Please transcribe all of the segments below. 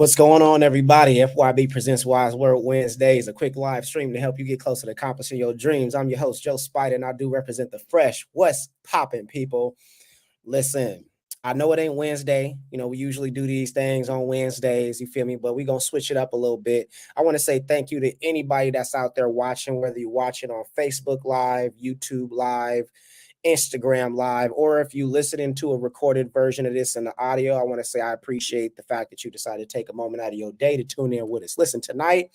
What's going on, everybody? FYB presents Wise Word Wednesdays, a quick live stream to help you get closer to accomplishing your dreams. I'm your host, Joe Spider, and I do represent the fresh. What's popping, people? Listen, I know it ain't Wednesday. We usually do these things on Wednesdays, you feel me? But we're going to switch it up a little bit. I want to say thank you to anybody that's out there watching, whether you're watching on Facebook Live, YouTube Live, Instagram Live, or if you listening to a recorded version of this in the audio. I want to say I appreciate the fact that you decided to take a moment out of your day to tune in with us. Listen, tonight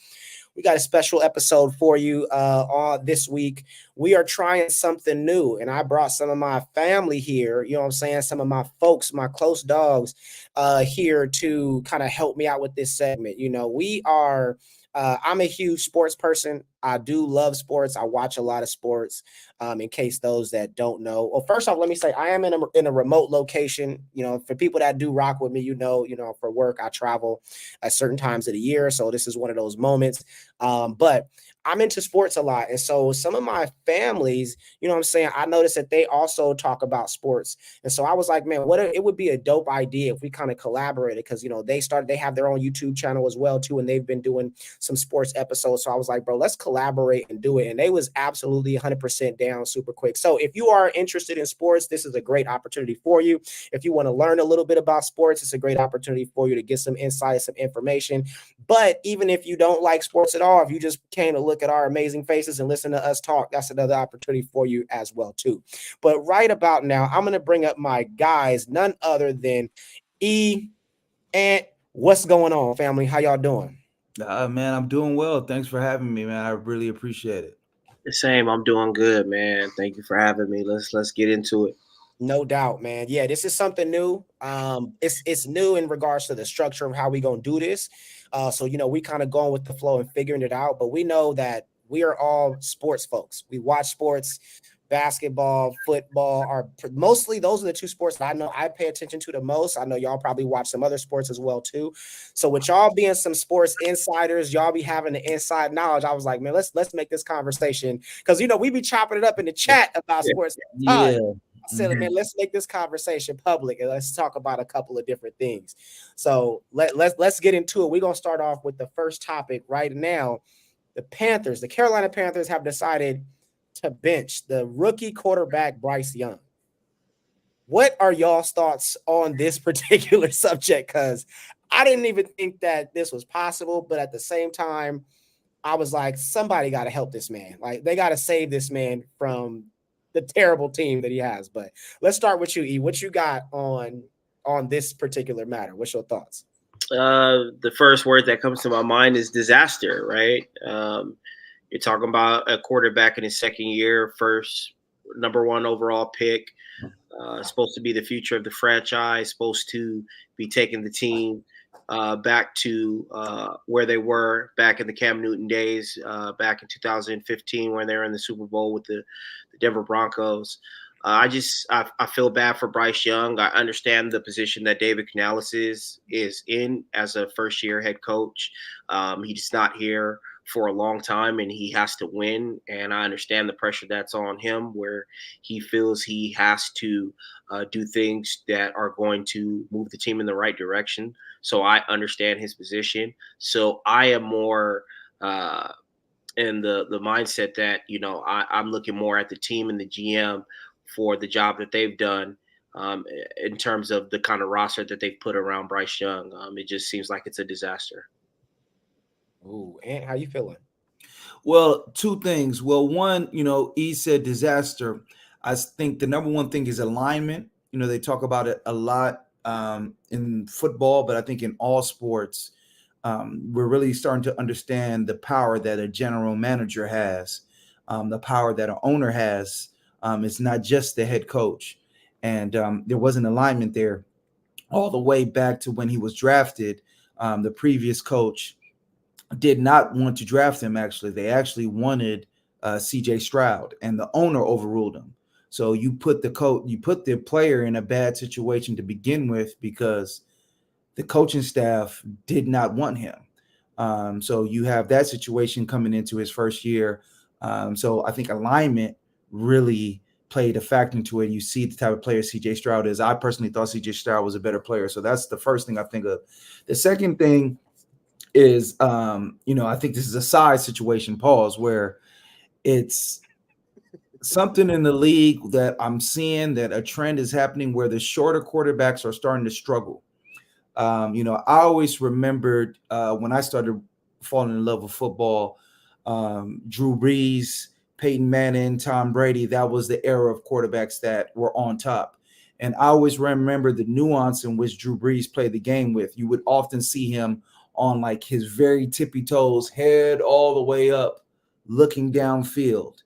we got a special episode for you on this week. We are trying something new, and I brought some of my family here, you know what I'm saying, some of my folks, my close dogs here to kind of help me out with this segment. I'm a huge sports person. I do love sports. I watch a lot of sports. In case those that don't know, well, first off, let me say I am in a remote location. For people that do rock with me, for work I travel at certain times of the year, so this is one of those moments. But I'm into sports a lot, and so some of my families, I noticed that they also talk about sports, and so I was like, man, it would be a dope idea if we kind of collaborated, because they have their own YouTube channel as well too, and they've been doing some sports episodes. So I was like, bro, let's collaborate and do it, and they was absolutely 100% down super quick. So if you are interested in sports, this is a great opportunity for you. If you want to learn a little bit about sports, it's a great opportunity for you to get some insight, some information. But even if you don't like sports at all, if you just came to look at our amazing faces and listen to us talk, that's another opportunity for you as well too. But right about now, I'm going to bring up my guys, none other than E and what's going on, family? How y'all doing? Man, I'm doing well. Thanks for having me, man. I really appreciate it. The same. I'm doing good, man. Thank you for having me. Let's get into it. No doubt, man. Yeah, this is something new. It's new in regards to the structure of how we gonna do this. So we kind of going with the flow and figuring it out. But we know that we are all sports folks. We watch sports, basketball, football are mostly those are the two sports that I know I pay attention to the most. I know y'all probably watch some other sports as well too. So with y'all being some sports insiders, y'all be having the inside knowledge. I was like, man, let's make this conversation, because we be chopping it up in the chat about sports. Yeah. I said, man, let's make this conversation public and let's talk about a couple of different things. So let's get into it. We're gonna start off with the first topic right now. The Carolina Panthers have decided to bench the rookie quarterback Bryce Young. What are y'all's thoughts on this particular subject? Because I didn't even think that this was possible, but at the same time, I was like, somebody got to help this man. Like, they got to save this man from the terrible team that he has. But let's start with you, E. What you got on this particular matter? What's your thoughts? The first word that comes to my mind is disaster, right? You're talking about a quarterback in his second year, first number one overall pick, supposed to be the future of the franchise, supposed to be taking the team back to where they were back in the Cam Newton days, back in 2015 when they were in the Super Bowl with the Denver Broncos. I feel bad for Bryce Young. I understand the position that David Canales is in as a first-year head coach. He's not here for a long time, and he has to win. And I understand the pressure that's on him, where he feels he has to do things that are going to move the team in the right direction. So I understand his position. So I am more in the mindset that, I'm looking more at the team and the GM for the job that they've done in terms of the kind of roster that they've put around Bryce Young. It just seems like it's a disaster. Ooh, and how you feeling? Well, two things. Well, one, E said disaster. I think the number one thing is alignment. They talk about it a lot in football, but I think in all sports, we're really starting to understand the power that a general manager has, the power that an owner has. It's not just the head coach. And there was an alignment there all the way back to when he was drafted. The previous coach did not want to draft him. Actually, they actually wanted CJ Stroud, and the owner overruled him. So you put the player in a bad situation to begin with, because the coaching staff did not want him. So you have that situation coming into his first year. So I think alignment really played a factor into it. You see the type of player CJ Stroud is. I personally thought CJ Stroud was a better player. So that's the first thing I think of. The second thing is, I think this is a size situation, pause, where it's something in the league that I'm seeing that a trend is happening where the shorter quarterbacks are starting to struggle. I always remembered when I started falling in love with football, Drew Brees, Peyton Manning, Tom Brady, that was the era of quarterbacks that were on top. And I always remember the nuance in which Drew Brees played the game with. You would often see him on like his very tippy toes, head all the way up, looking downfield.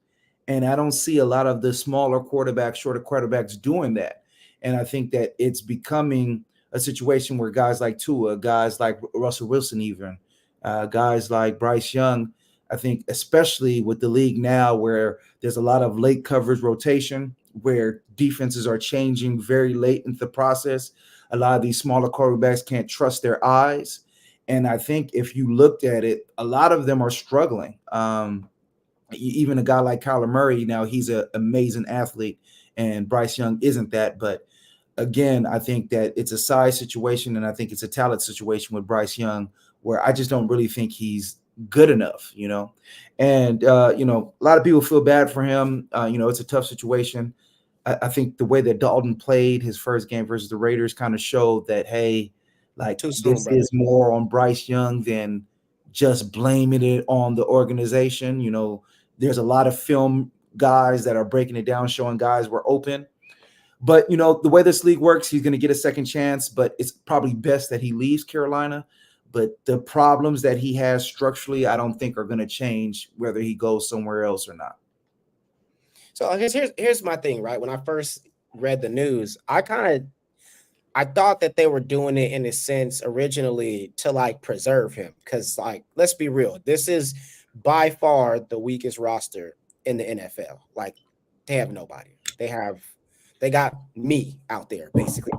And I don't see a lot of the smaller quarterbacks, shorter quarterbacks doing that. And I think that it's becoming a situation where guys like Tua, guys like Russell Wilson, even guys like Bryce Young, I think especially with the league now where there's a lot of late coverage rotation, where defenses are changing very late into the process, a lot of these smaller quarterbacks can't trust their eyes. And I think if you looked at it, a lot of them are struggling. Even a guy like Kyler Murray, now he's an amazing athlete, and Bryce Young isn't that. But again, I think that it's a size situation, and I think it's a talent situation with Bryce Young, where I just don't really think he's good enough, And, a lot of people feel bad for him. It's a tough situation. I think the way that Dalton played his first game versus the Raiders kind of showed that, hey, like this is more on Bryce Young than just blaming it on the organization. There's a lot of film guys that are breaking it down, showing guys were open. But, the way this league works, he's going to get a second chance, but it's probably best that he leaves Carolina. But the problems that he has structurally, I don't think are going to change whether he goes somewhere else or not. So I guess here's my thing, right? When I first read the news, I thought that they were doing it in a sense originally to like preserve him. Because like, let's be real, this is by far the weakest roster in the NFL. Like they have nobody. They got me out there basically.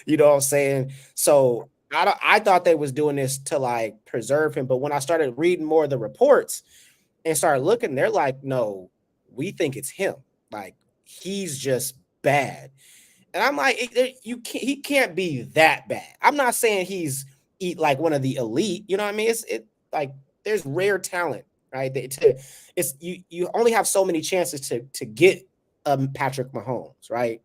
You know what I'm saying? So I thought they was doing this to like preserve him. But when I started reading more of the reports and started looking, they're like, no, we think it's him. Like he's just bad. And I'm like, he can't be that bad. I'm not saying he's like one of the elite. You know what I mean? It's like there's rare talent, right? You only have so many chances to get Patrick Mahomes, right?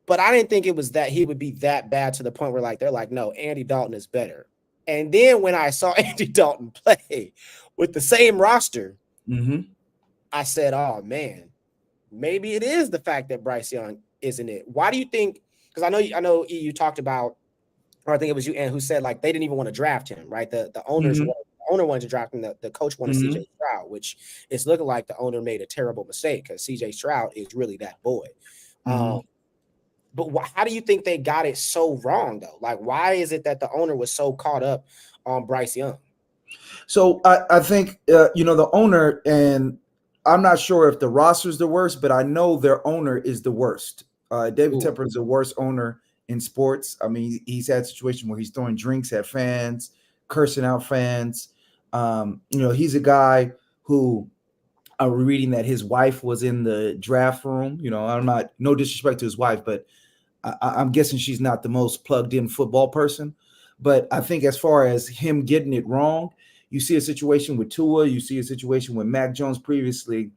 But I didn't think it was that he would be that bad to the point where like they're like, no, Andy Dalton is better. And then when I saw Andy Dalton play with the same roster, I said, oh man, maybe it is the fact that Bryce Young isn't it. Why do you think? Because I know you talked about, or I think it was you, and who said like they didn't even want to draft him, right? The owners owner wanted to draft him. The coach wanted CJ Stroud, which it's looking like the owner made a terrible mistake because CJ Stroud is really that boy. But how do you think they got it so wrong though? Like, why is it that the owner was so caught up on Bryce Young? So I think the owner, and I'm not sure if the roster's the worst, but I know their owner is the worst. David Tepper is the worst owner in sports. I mean, he's had a situation where he's throwing drinks at fans, cursing out fans. He's a guy who I'm reading that his wife was in the draft room. No disrespect to his wife, but I'm guessing she's not the most plugged in football person. But I think as far as him getting it wrong, you see a situation with Tua, you see a situation with Mac Jones previously.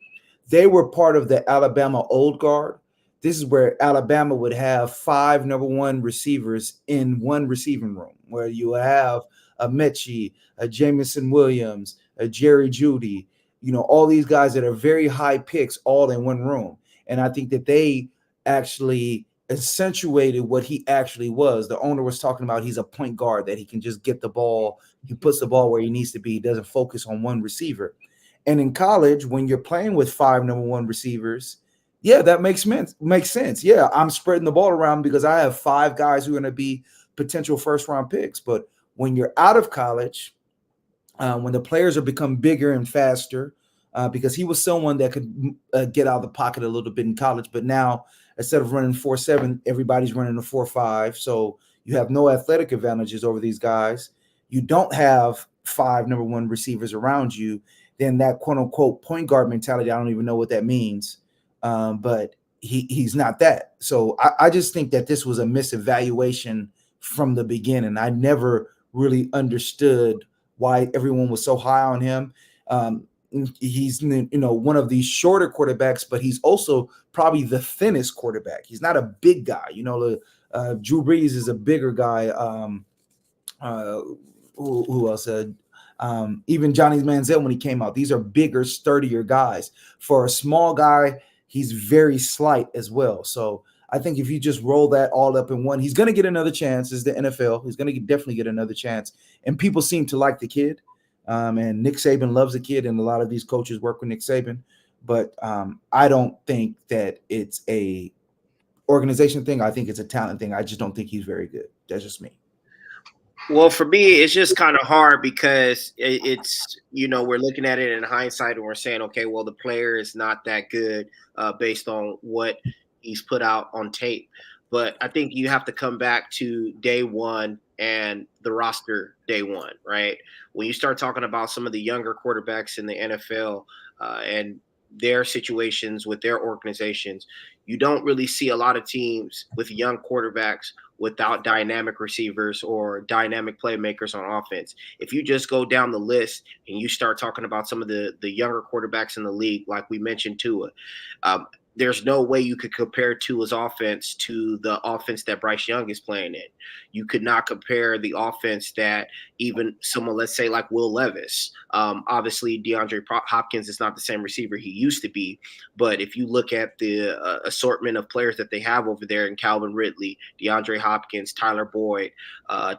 They were part of the Alabama old guard. This is where Alabama would have 5 number one receivers in one receiving room, where you have a Mechie, a Jamison Williams, a Jerry Jeudy, all these guys that are very high picks all in one room. And I think that they actually accentuated what he actually was. The owner was talking about he's a point guard, that he can just get the ball. He puts the ball where he needs to be. He doesn't focus on one receiver. And in college, when you're playing with 5 number one receivers, yeah, that makes sense. Yeah, I'm spreading the ball around because I have 5 guys who are going to be potential first-round picks. But when you're out of college, when the players have become bigger and faster, because he was someone that could get out of the pocket a little bit in college, but now instead of running 4.7, everybody's running a 4.5. So you have no athletic advantages over these guys. You don't have 5 number one receivers around you. then that quote unquote point guard mentality, I don't even know what that means. But he's not that. So I just think that this was a misevaluation from the beginning. I never really understood why everyone was so high on him. He's one of these shorter quarterbacks, but he's also probably the thinnest quarterback. He's not a big guy. Drew Brees is a bigger guy. Who else? Even Johnny Manziel when he came out. These are bigger, sturdier guys. For a small guy, he's very slight as well. So I think if you just roll that all up in one, he's going to get another chance. It's the NFL. He's going to definitely get another chance. And people seem to like the kid. And Nick Saban loves the kid, and a lot of these coaches work with Nick Saban. But I don't think that it's a organization thing. I think it's a talent thing. I just don't think he's very good. That's just me. Well, for me, it's just kind of hard because it's, we're looking at it in hindsight and we're saying, okay, well, the player is not that good based on what he's put out on tape. But I think you have to come back to day one and the roster day one, right? When you start talking about some of the younger quarterbacks in the NFL and their situations with their organizations, you don't really see a lot of teams with young quarterbacks without dynamic receivers or dynamic playmakers on offense. If you just go down the list and you start talking about some of the younger quarterbacks in the league, like we mentioned Tua, there's no way you could compare Tua's offense to the offense that Bryce Young is playing in. You could not compare the offense that even someone, let's say like Will Levis. Obviously, DeAndre Hopkins is not the same receiver he used to be. But if you look at the assortment of players that they have over there in Calvin Ridley, DeAndre Hopkins, Tyler Boyd,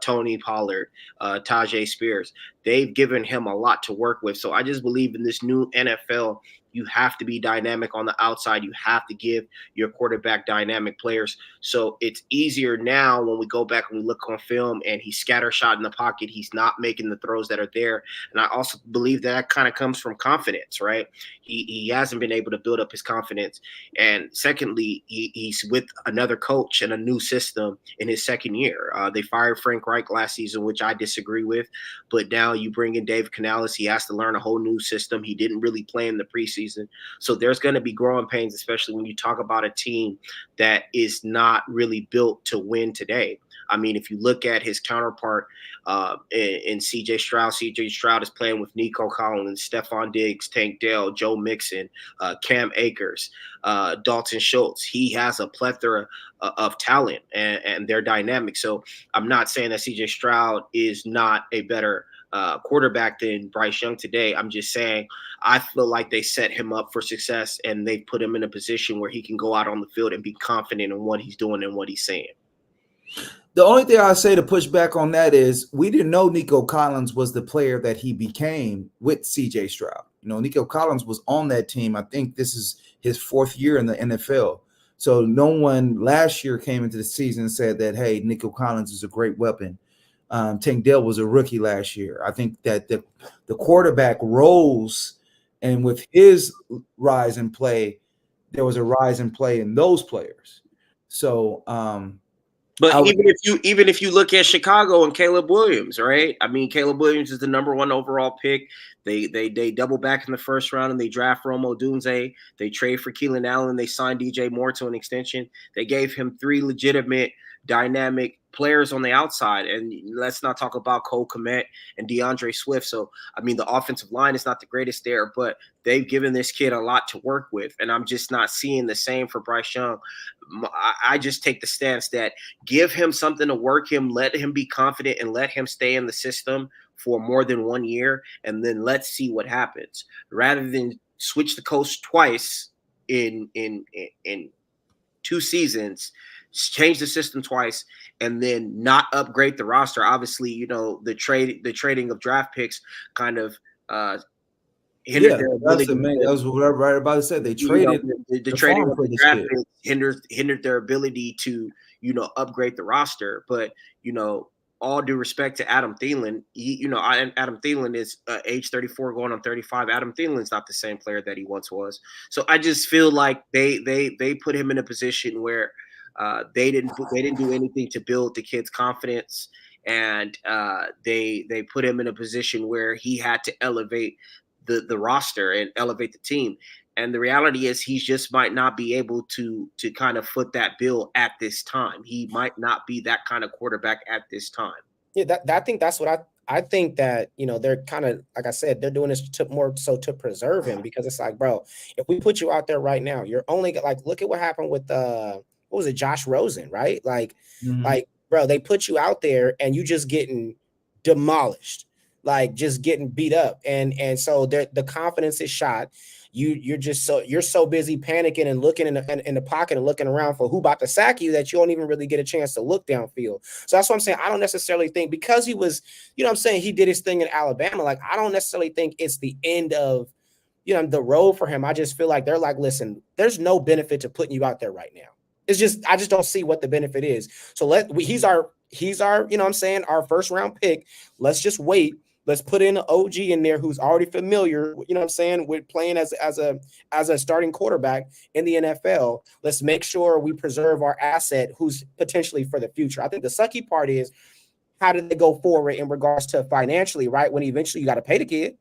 Tony Pollard, Tajay Spears, they've given him a lot to work with. So I just believe in this new NFL, you have to be dynamic on the outside. You have to give your quarterback dynamic players. So it's easier now when we go back and we look on film and he's scattershot in the pocket. He's not making the throws that are there. And I also believe that kind of comes from confidence, right? He hasn't been able to build up his confidence. And secondly, he's with another coach and a new system in his second year. They fired Frank Reich last season, which I disagree with. But now you bring in Dave Canales. He has to learn a whole new system. He didn't really play in the preseason. So there's going to be growing pains, especially when you talk about a team that is not really built to win today. I mean, if you look at his counterpart in CJ Stroud is playing with Nico Collins, Stephon Diggs, Tank Dell, Joe Mixon, Cam Akers, Dalton Schultz. He has a plethora of talent and they're dynamic. So I'm not saying that CJ Stroud is not a better quarterback than Bryce Young today. I'm just saying I feel like they set him up for success and they put him in a position where he can go out on the field and be confident in what he's doing and what he's saying. The only thing I say to push back on that is we didn't know Nico Collins was the player that he became with CJ Stroud. Nico Collins was on that team. I think this is his fourth year in the NFL. So no one last year came into the season and said that, hey, Nico Collins is a great weapon. Tank Dell was a rookie last year. I think that the quarterback rose, and with his rise in play, there was a rise in play in those players. So, but even if you look at Chicago and Caleb Williams, right? I mean, Caleb Williams is the number 1 overall pick. They double back in the first round and they draft Rome Odunze. They trade for Keelan Allen. They signed DJ Moore to an extension. They gave him 3 legitimate dynamic players on the outside. And let's not talk about Cole Kmet and DeAndre Swift. So, I mean, the offensive line is not the greatest there, but they've given this kid a lot to work with. And I'm just not seeing the same for Bryce Young. I just take the stance that give him something to work him, let him be confident and let him stay in the system for more than 1 year. And then let's see what happens rather than switch the coach twice in 2 seasons, change the system twice, and then not upgrade the roster. Obviously, the trading of draft picks kind of hindered their ability. That was what I was right about to say. They traded the trading of the draft picks hindered their ability to upgrade the roster. But all due respect to Adam Thielen, Adam Thielen is age 34 going on 35. Adam Thielen's not the same player that he once was. So I just feel like they put him in a position where they didn't do anything to build the kid's confidence, and they put him in a position where he had to elevate the roster and elevate the team. And the reality is he just might not be able to kind of foot that bill at this time. He might not be that kind of quarterback at this time. Yeah, I think that's what I think that, they're kind of, like I said, they're doing this more so to preserve him, because it's like, bro, if we put you out there right now, you're only like, look at what happened with what was it, Josh Rosen, right? Like, bro, they put you out there and you just getting demolished, like just getting beat up, and so the confidence is shot. You're so busy panicking and looking in the pocket and looking around for who about to sack you that you don't even really get a chance to look downfield. So that's what I'm saying. I don't necessarily think, because he was, he did his thing in Alabama. Like, I don't necessarily think it's the end of, the road for him. I just feel like they're like, listen, there's no benefit to putting you out there right now. It's just, I just don't see what the benefit is. So he's our, our first round pick. Let's just wait. Let's put in an OG in there who's already familiar, with playing as a starting quarterback in the NFL. Let's make sure we preserve our asset who's potentially for the future. I think the sucky part is, how did they go forward in regards to financially, right? When eventually you got to pay the kid.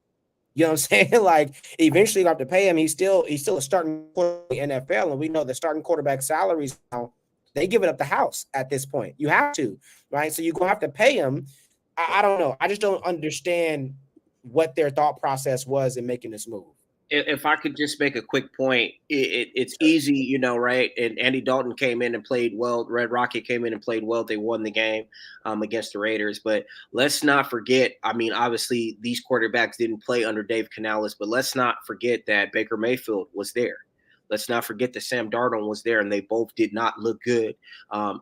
You know what I'm saying? Like, eventually you have to pay him. He's still a starting quarterback in the NFL, and we know the starting quarterback salaries now, they give it up the house at this point. You have to, right? So you're going to have to pay him. I don't know. I just don't understand what their thought process was in making this move. If I could just make a quick point, it's easy, right? And Andy Dalton came in and played well. Red Rocket came in and played well. They won the game against the Raiders. But let's not forget, obviously these quarterbacks didn't play under Dave Canales, but let's not forget that Baker Mayfield was there. Let's not forget that Sam Darnold was there, and they both did not look good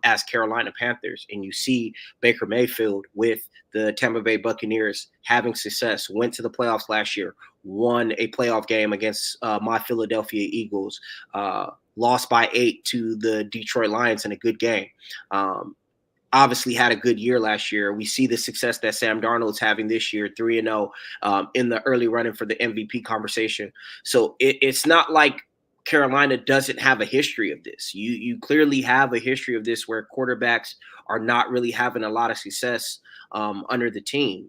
as Carolina Panthers. And you see Baker Mayfield with the Tampa Bay Buccaneers having success, went to the playoffs last year, won a playoff game against my Philadelphia Eagles, lost by 8 to the Detroit Lions in a good game. Obviously had a good year last year. We see the success that Sam Darnold's having this year, 3-0 in the early running for the MVP conversation. So it's not like Carolina doesn't have a history of this. You clearly have a history of this where quarterbacks are not really having a lot of success under the team.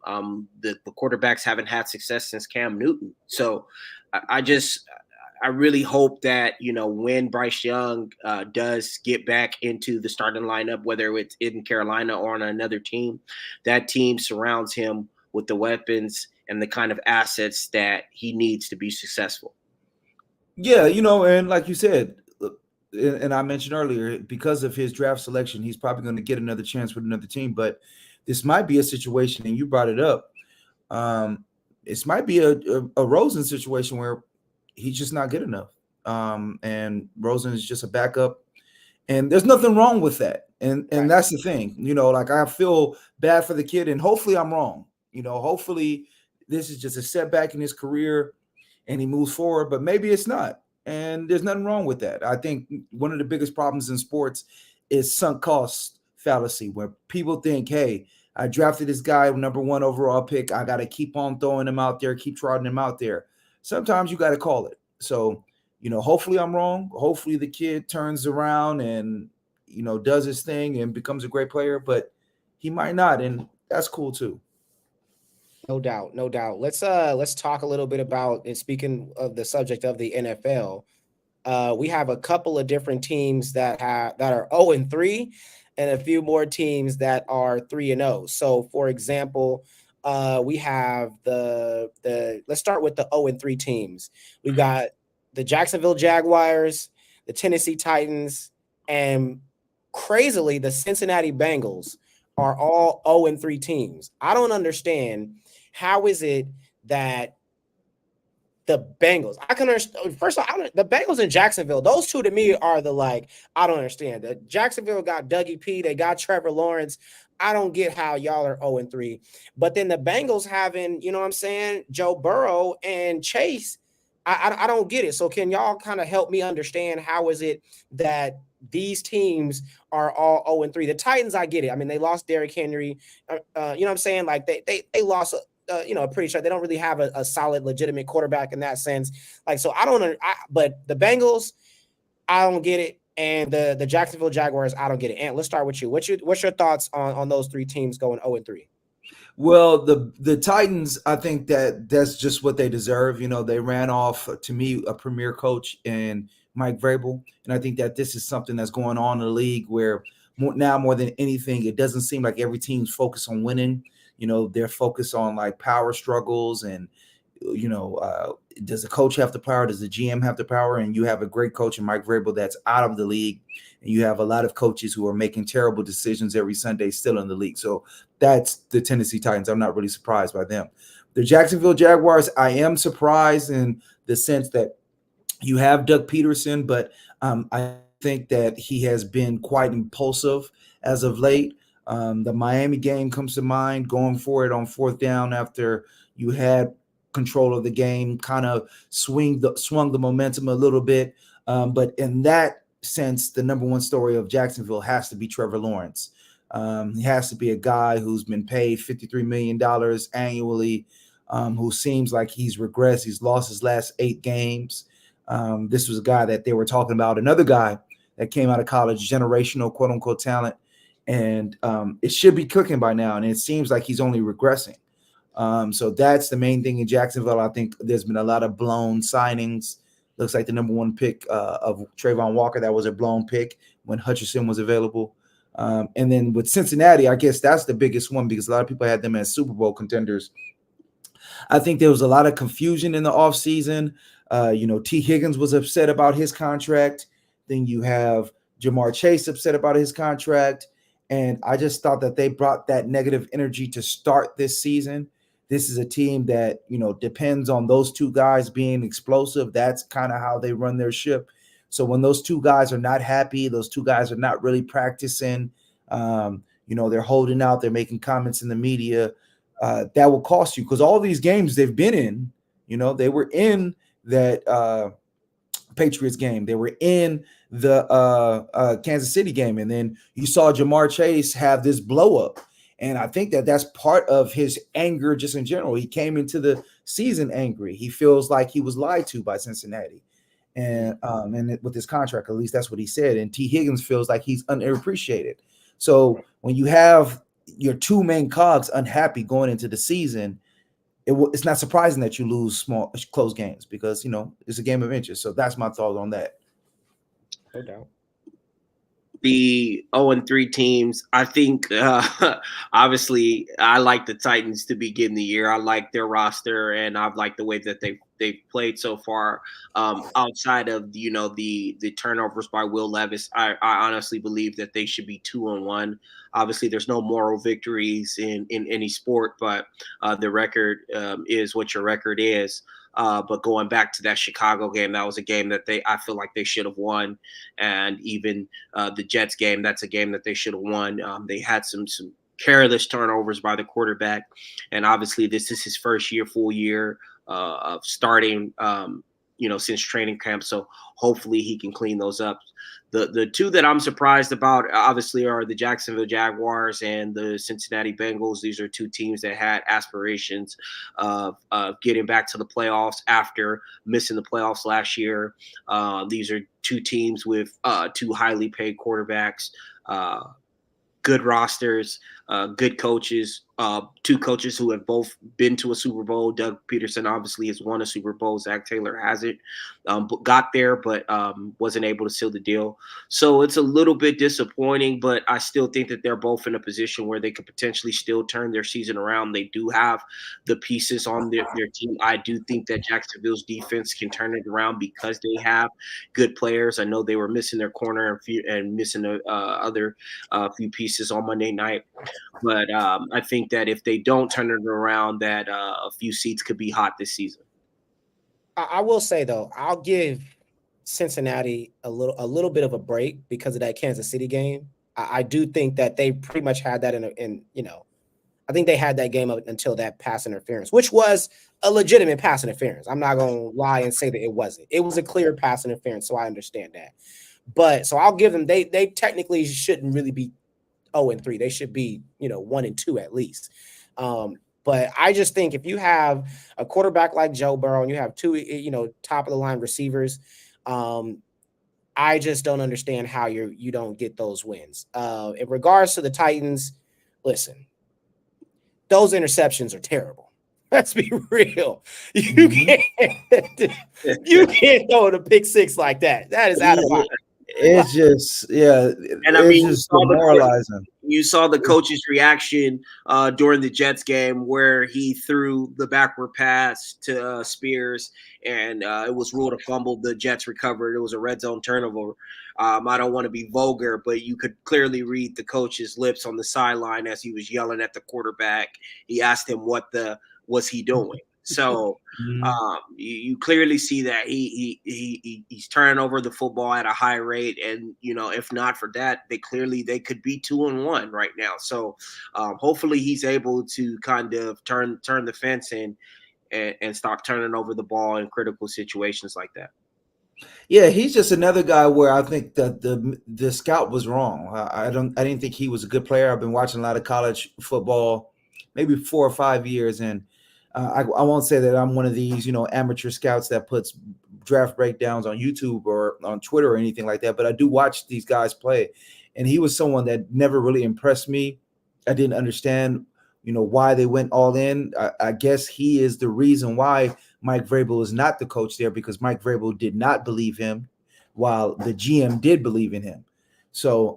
The quarterbacks haven't had success since Cam Newton. So I really hope that, when Bryce Young does get back into the starting lineup, whether it's in Carolina or on another team, that team surrounds him with the weapons and the kind of assets that he needs to be successful. Yeah, and like you said, and I mentioned earlier, because of his draft selection, he's probably going to get another chance with another team. But this might be a situation, and you brought it up. This might be a Rosen situation where he's just not good enough. And Rosen is just a backup, and there's nothing wrong with that. And that's the thing, like, I feel bad for the kid, and hopefully I'm wrong. Hopefully this is just a setback in his career and he moves forward, but maybe it's not. And there's nothing wrong with that. I think one of the biggest problems in sports is sunk cost fallacy, where people think, hey, I drafted this guy, #1 overall pick. I got to keep on throwing him out there, keep trotting him out there. Sometimes you got to call it. So, hopefully I'm wrong. Hopefully the kid turns around and, does his thing and becomes a great player, but he might not. And that's cool too. No doubt, no doubt. Let's talk a little bit about, and speaking of the subject of the NFL, we have a couple of different teams that are 0-3, and a few more teams that are 3-0. So, for example, we have let's start with the 0-3 teams. We've got the Jacksonville Jaguars, the Tennessee Titans, and crazily the Cincinnati Bengals are all 0-3 teams. I don't understand. How is it that the Bengals, I can understand, first of all, the Bengals and Jacksonville, those two to me are I don't understand. The Jacksonville got Dougie P, they got Trevor Lawrence. I don't get how y'all are 0-3. But then the Bengals having, Joe Burrow and Chase, I don't get it. So can y'all kind of help me understand how is it that these teams are all 0-3? The Titans, I get it. I mean, they lost Derrick Henry. Like they lost pretty sure they don't really have a solid, legitimate quarterback in that sense. Like, so but the Bengals, I don't get it. And the Jacksonville Jaguars, I don't get it. And let's start with you. What's your thoughts on those three teams going 0-3? Well, the Titans, I think that's just what they deserve. You know, they ran off, to me, a premier coach in Mike Vrabel, and I think that this is something that's going on in the league where more than anything, it doesn't seem like every team's focused on winning. You know, they're focused on like power struggles and does the coach have the power? Does the GM have the power? And you have a great coach in Mike Vrabel that's out of the league, and you have a lot of coaches who are making terrible decisions every Sunday still in the league. So that's the Tennessee Titans. I'm not really surprised by them. The Jacksonville Jaguars, I am surprised in the sense that you have Doug Peterson, but I think that he has been quite impulsive as of late. The Miami game comes to mind, going for it on fourth down after you had control of the game, kind of swung the momentum a little bit. But in that sense, the number one story of Jacksonville has to be Trevor Lawrence. He has to be a guy who's been paid $53 million annually, who seems like he's regressed. He's lost his last 8 games. This was a guy that they were talking about, another guy that came out of college, generational quote unquote talent. And it should be cooking by now. And it seems like he's only regressing. So that's the main thing in Jacksonville. I think there's been a lot of blown signings. Looks like the number 1 pick of Trayvon Walker, that was a blown pick when Hutchinson was available. And then with Cincinnati, I guess that's the biggest one because a lot of people had them as Super Bowl contenders. I think there was a lot of confusion in the offseason. T. Higgins was upset about his contract. Then you have Jamar Chase upset about his contract. And I just thought that they brought that negative energy to start this season. This is a team that, depends on those 2 guys being explosive. That's kind of how they run their ship. So when those 2 guys are not happy, those 2 guys are not really practicing, they're holding out, they're making comments in the media, that will cost you because all these games they've been in, they were in that Patriots game. They were in the Kansas City game. And then you saw Jamar Chase have this blow up. And I think that that's part of his anger just in general. He came into the season angry. He feels like he was lied to by Cincinnati. And with his contract, at least that's what he said. And T. Higgins feels like he's unappreciated. So when you have your 2 main cogs unhappy going into the season, it's not surprising that you lose close games because, it's a game of inches. So that's my thought on that. No doubt. The 0-3 teams, I think, obviously, I like the Titans to begin the year. I like their roster, and I've liked the way that they've played so far. Outside of the turnovers by Will Levis, I honestly believe that they should be 2-1. Obviously, there's no moral victories in any sport, but the record is what your record is. But going back to that Chicago game, that was a game that I feel like they should have won. And even the Jets game, that's a game that they should have won. They had some careless turnovers by the quarterback. And obviously this is his first full year of starting, since training camp. So hopefully he can clean those up. The 2 that I'm surprised about, obviously, are the Jacksonville Jaguars and the Cincinnati Bengals. These are 2 teams that had aspirations of getting back to the playoffs after missing the playoffs last year. These are 2 teams with 2 highly paid quarterbacks, good rosters, good coaches, 2 coaches who have both been to a Super Bowl. Doug Peterson obviously has won a Super Bowl. Zach Taylor hasn't, but got there, but wasn't able to seal the deal. So it's a little bit disappointing, but I still think that they're both in a position where they could potentially still turn their season around. They do have the pieces on their team. I do think that Jacksonville's defense can turn it around because they have good players. I know they were missing their corner and missing other few pieces on Monday night. But I think that if they don't turn it around, that a few seats could be hot this season. I will say though, I'll give Cincinnati a little bit of a break because of that Kansas City game. I do think that they pretty much had that I think they had that game up until that pass interference, which was a legitimate pass interference. I'm not going to lie and say that it wasn't. It was a clear pass interference, so I understand that. But so I'll give them, they technically shouldn't really be 0-3. They should be, 1-2 at least. But I just think if you have a quarterback like Joe Burrow and you have 2, top of the line receivers, I just don't understand how you don't get those wins. In regards to the Titans, listen, those interceptions are terrible. Let's be real. You can't throw a pick six like that. That is out of bounds. It's just, And I it's mean, just demoralizing. You saw the coach's reaction during the Jets game where he threw the backward pass to Spears, and it was ruled a fumble. The Jets recovered. It was a red zone turnover. I don't want to be vulgar, but you could clearly read the coach's lips on the sideline as he was yelling at the quarterback. He asked him what was he doing. So you clearly see that he's turning over the football at a high rate, and if not for that, they could be 2-1 right now. So hopefully he's able to kind of turn the fence and stop turning over the ball in critical situations like that. Yeah, he's just another guy where I think that the scout was wrong. I didn't think he was a good player. I've been watching a lot of college football, maybe 4 or 5 years, and I won't say that I'm one of these, amateur scouts that puts draft breakdowns on YouTube or on Twitter or anything like that. But I do watch these guys play, and he was someone that never really impressed me. I didn't understand, why they went all in. I guess he is the reason why Mike Vrabel is not the coach there, because Mike Vrabel did not believe him, while the GM did believe in him. So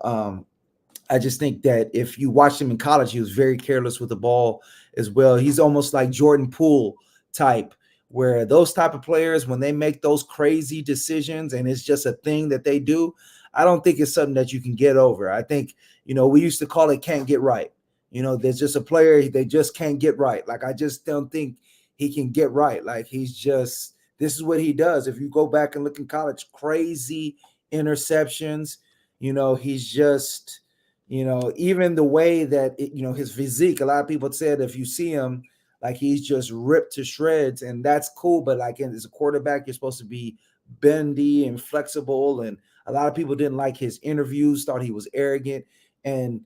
I just think that if you watched him in college, he was very careless with the ball as well. He's almost like Jordan Poole type, where those type of players, when they make those crazy decisions and it's just a thing that they do, I don't think it's something that you can get over. I think, we used to call it can't get right. There's just a player, they just can't get right. Like, I just don't think he can get right. Like, this is what he does. If you go back and look in college, crazy interceptions, he's just, even the way that, his physique, a lot of people said if you see him, like, he's just ripped to shreds, and that's cool. But like, as a quarterback, you're supposed to be bendy and flexible. And a lot of people didn't like his interviews, thought he was arrogant. And,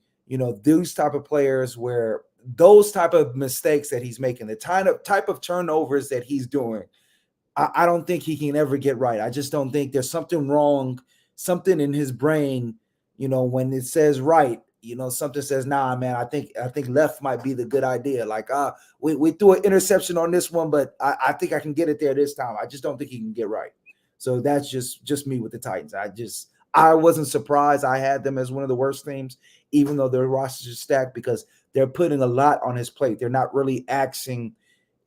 those type of players, where those type of mistakes that he's making, the type of turnovers that he's doing, I don't think he can ever get right. I just don't think there's something wrong, something in his brain, when it says right, something says, nah, man, I think left might be the good idea. Like, we threw an interception on this one, but I think I can get it there this time. I just don't think he can get right. So that's just me with the Titans. I wasn't surprised. I had them as one of the worst teams, even though their rosters are stacked, because they're putting a lot on his plate. They're not really axing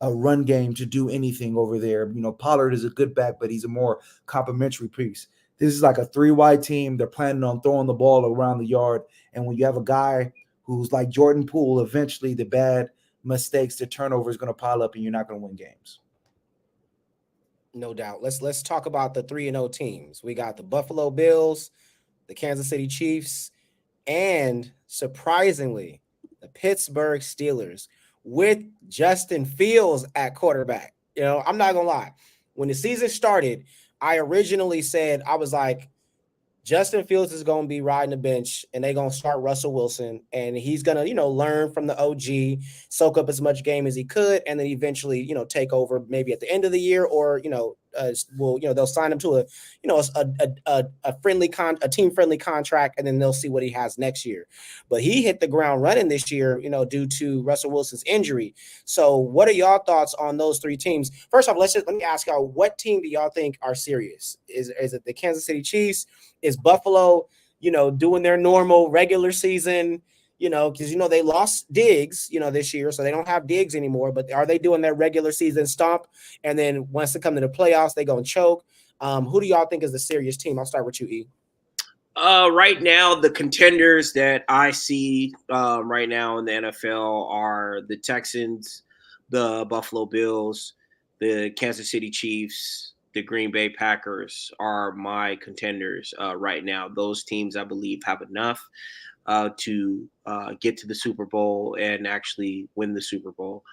a run game to do anything over there. Pollard is a good back, but he's a more complimentary piece. This is like a 3-wide team. They're planning on throwing the ball around the yard. And when you have a guy who's like Jordan Poole, eventually the bad mistakes, the turnover is going to pile up and you're not going to win games. No doubt. Let's talk about the 3-0 teams. We got the Buffalo Bills, the Kansas City Chiefs, and surprisingly, the Pittsburgh Steelers with Justin Fields at quarterback. I'm not gonna lie. When the season started, I originally said, I was like, Justin Fields is going to be riding the bench, and they're going to start Russell Wilson, and he's going to, learn from the OG, soak up as much game as he could, and then eventually, take over maybe at the end of the year, or, they'll sign him to a team friendly contract, and then they'll see what he has next year. But he hit the ground running this year, due to Russell Wilson's injury. So what are y'all thoughts on those three teams? First off, let me ask y'all, what team do y'all think are serious? Is it the Kansas City Chiefs? Is Buffalo, doing their normal regular season, because, they lost Diggs, this year, so they don't have Diggs anymore, but are they doing their regular season stomp? And then once they come to the playoffs, they go and choke. Who do y'all think is the serious team? I'll start with you, E. Right now, the contenders that I see right now in the NFL are the Texans, the Buffalo Bills, the Kansas City Chiefs, the Green Bay Packers are my contenders right now. Those teams, I believe, have enough to get to the Super Bowl and actually win the Super Bowl.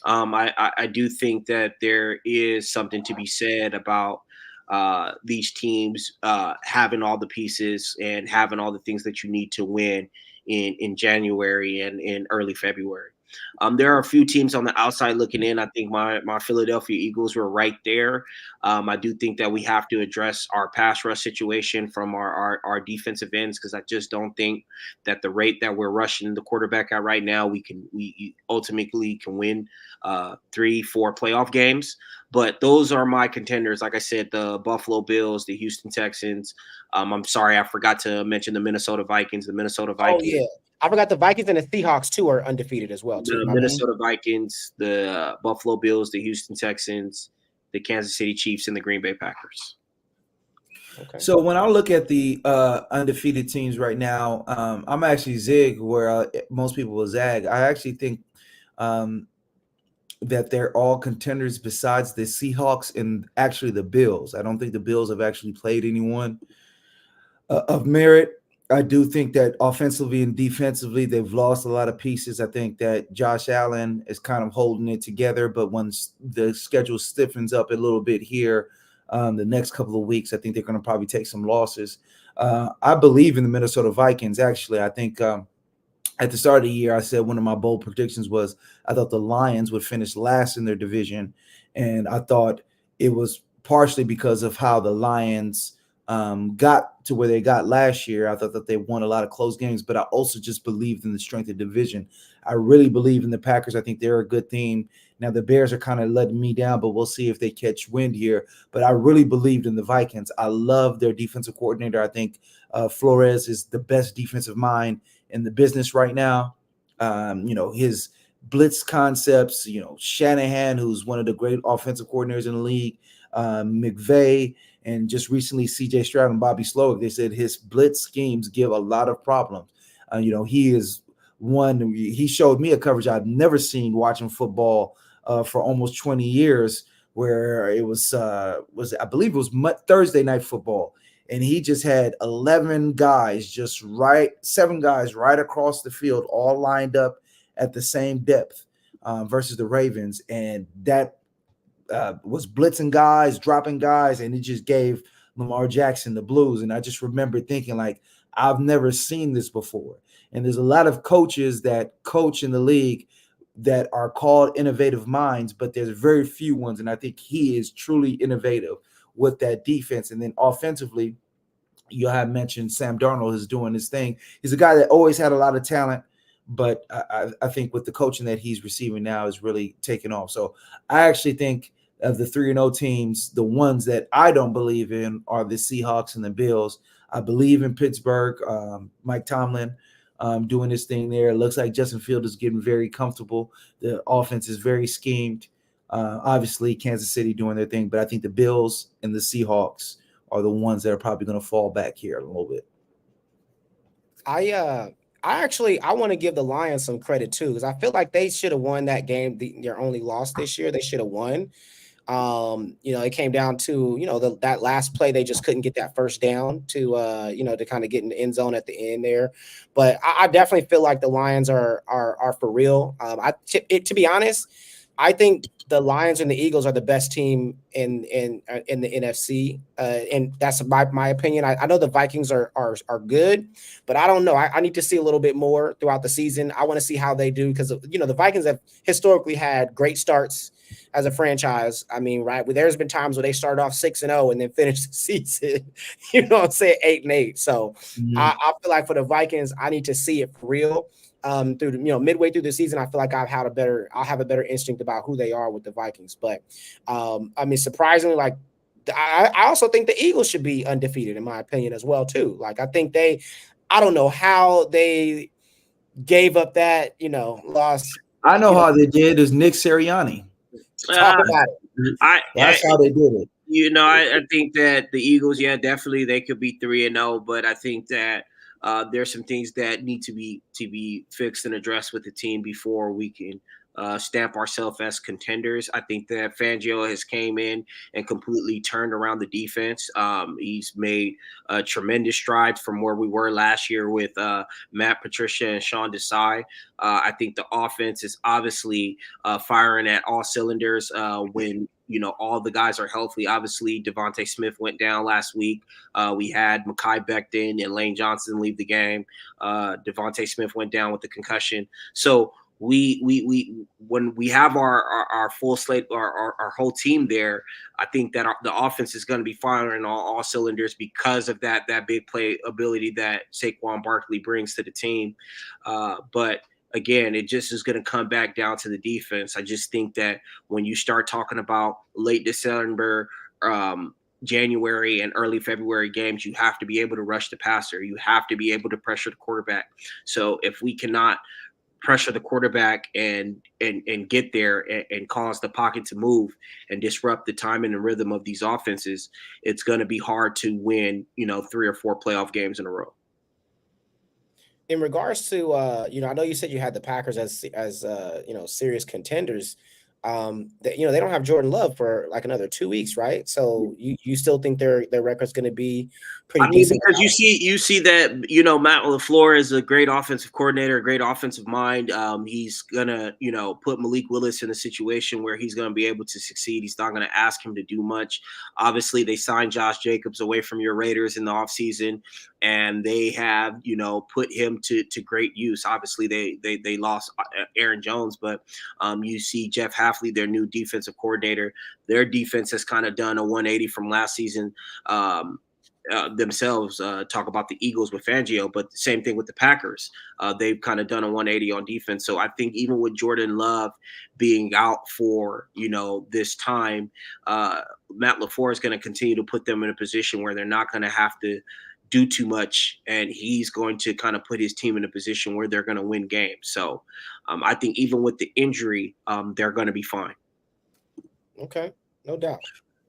I do think that there is something to be said about these teams having all the pieces and having all the things that you need to win in January and in early February. There are a few teams on the outside looking in. I think my Philadelphia Eagles were right there. I do think that we have to address our pass rush situation from our defensive ends, because I just don't think that the rate that we're rushing the quarterback at right now, we ultimately can win 3-4 playoff games. But those are my contenders. Like I said, the Buffalo Bills, the Houston Texans. I'm sorry, I forgot to mention the Minnesota Vikings. The Minnesota Vikings. Oh yeah, I forgot the Vikings and the Seahawks too are undefeated as well too. The Minnesota Vikings, the Buffalo Bills, the Houston Texans, the Kansas City Chiefs, and the Green Bay Packers. Okay. So when I look at the undefeated teams right now, I'm actually zig where most people will zag. I actually think that they're all contenders besides the Seahawks and actually the Bills. I don't think the Bills have actually played anyone of merit. I do think that offensively and defensively, they've lost a lot of pieces. I think that Josh Allen is kind of holding it together, but once the schedule stiffens up a little bit here, the next couple of weeks, I think they're going to probably take some losses. I believe in the Minnesota Vikings. Actually, I think at the start of the year, I said one of my bold predictions was I thought the Lions would finish last in their division, and I thought it was partially because of how the Lions got to where they got last year. I thought that they won a lot of close games, but I also just believed in the strength of the division. I really believe in the Packers. I think they're a good team. Now the Bears are kind of letting me down, but we'll see if they catch wind here. But I really believed in the Vikings. I love their defensive coordinator. I think Flores is the best defensive mind in the business right now. His blitz concepts, Shanahan, who's one of the great offensive coordinators in the league, McVay, and just recently CJ Stroud and Bobby Slowick, they said his blitz schemes give a lot of problems. He is one, he showed me a coverage I've never seen watching football for almost 20 years, where it was I believe it was Thursday night football. And he just had 7 guys right across the field, all lined up at the same depth versus the Ravens. And that was blitzing guys, dropping guys, and it just gave Lamar Jackson the blues. And I just remember thinking, like, I've never seen this before. And there's a lot of coaches that coach in the league that are called innovative minds, but there's very few ones. And I think he is truly innovative with that defense. And then offensively, you have mentioned Sam Darnold is doing his thing. He's a guy that always had a lot of talent, but I think with the coaching that he's receiving now is really taking off. So I actually think of the 3-0 teams, the ones that I don't believe in are the Seahawks and the Bills. I believe in Pittsburgh, Mike Tomlin doing his thing there. It looks like Justin Fields is getting very comfortable. The offense is very schemed. Obviously, Kansas City doing their thing, but I think the Bills and the Seahawks are the ones that are probably going to fall back here a little bit. I want to give the Lions some credit too, because I feel like they should have won that game. Their only loss this year, they should have won. It came down to, that last play, they just couldn't get that first down to kind of get in the end zone at the end there. But I definitely feel like the Lions are for real. To be honest, I think the Lions and the Eagles are the best team in the NFC, and that's my opinion. I know the Vikings are good, but I don't know. I need to see a little bit more throughout the season. I want to see how they do, because the Vikings have historically had great starts as a franchise. I mean, right? There's been times where they start off 6-0 and then finish the season, 8-8. So I feel like for the Vikings, I need to see it for real. Through midway through the season, I feel like I'll have a better instinct about who they are with the Vikings. But surprisingly, like I also think the Eagles should be undefeated in my opinion as well too. Like I think I don't know how they gave up that loss. I know how they did is Nick Sirianni. Talk about it. That's how they did it. I think that the Eagles, definitely they could be 3-0, but I think that there's some things that need to be fixed and addressed with the team before we can stamp ourselves as contenders. I think that Fangio has came in and completely turned around the defense. He's made tremendous strides from where we were last year with Matt Patricia and Sean Desai. I think the offense is obviously firing at all cylinders when all the guys are healthy. Obviously, Devontae Smith went down last week. We had Mekhi Becton and Lane Johnson leave the game. Devontae Smith went down with the concussion. So we when we have our full slate, our whole team there, I think that the offense is going to be firing on all cylinders because of that big play ability that Saquon Barkley brings to the team. But again, it just is going to come back down to the defense. I just think that when you start talking about late December, January and early February games, you have to be able to rush the passer. You have to be able to pressure the quarterback. So if we cannot pressure the quarterback and get there and cause the pocket to move and disrupt the timing and rhythm of these offenses, it's going to be hard to win, 3 or 4 playoff games in a row. In regards to, I know you said you had the Packers as serious contenders. They don't have Jordan Love for like another 2 weeks, right? So you still think their record's going to be pretty decent? Because you see that Matt LaFleur is a great offensive coordinator, a great offensive mind. He's gonna put Malik Willis in a situation where he's gonna be able to succeed. He's not gonna ask him to do much. Obviously, they signed Josh Jacobs away from your Raiders in the offseason, and they have put him to great use. Obviously, they lost Aaron Jones, but you see Jeff Hafley, their new defensive coordinator. Their defense has kind of done a 180 from last season. Themselves talk about the Eagles with Fangio, but the same thing with the Packers. They've kind of done a 180 on defense. So I think even with Jordan Love being out for this time, Matt LaFleur is going to continue to put them in a position where they're not going to have to do too much, and he's going to kind of put his team in a position where they're going to win games. So I think even with the injury, they're going to be fine. Okay, no doubt.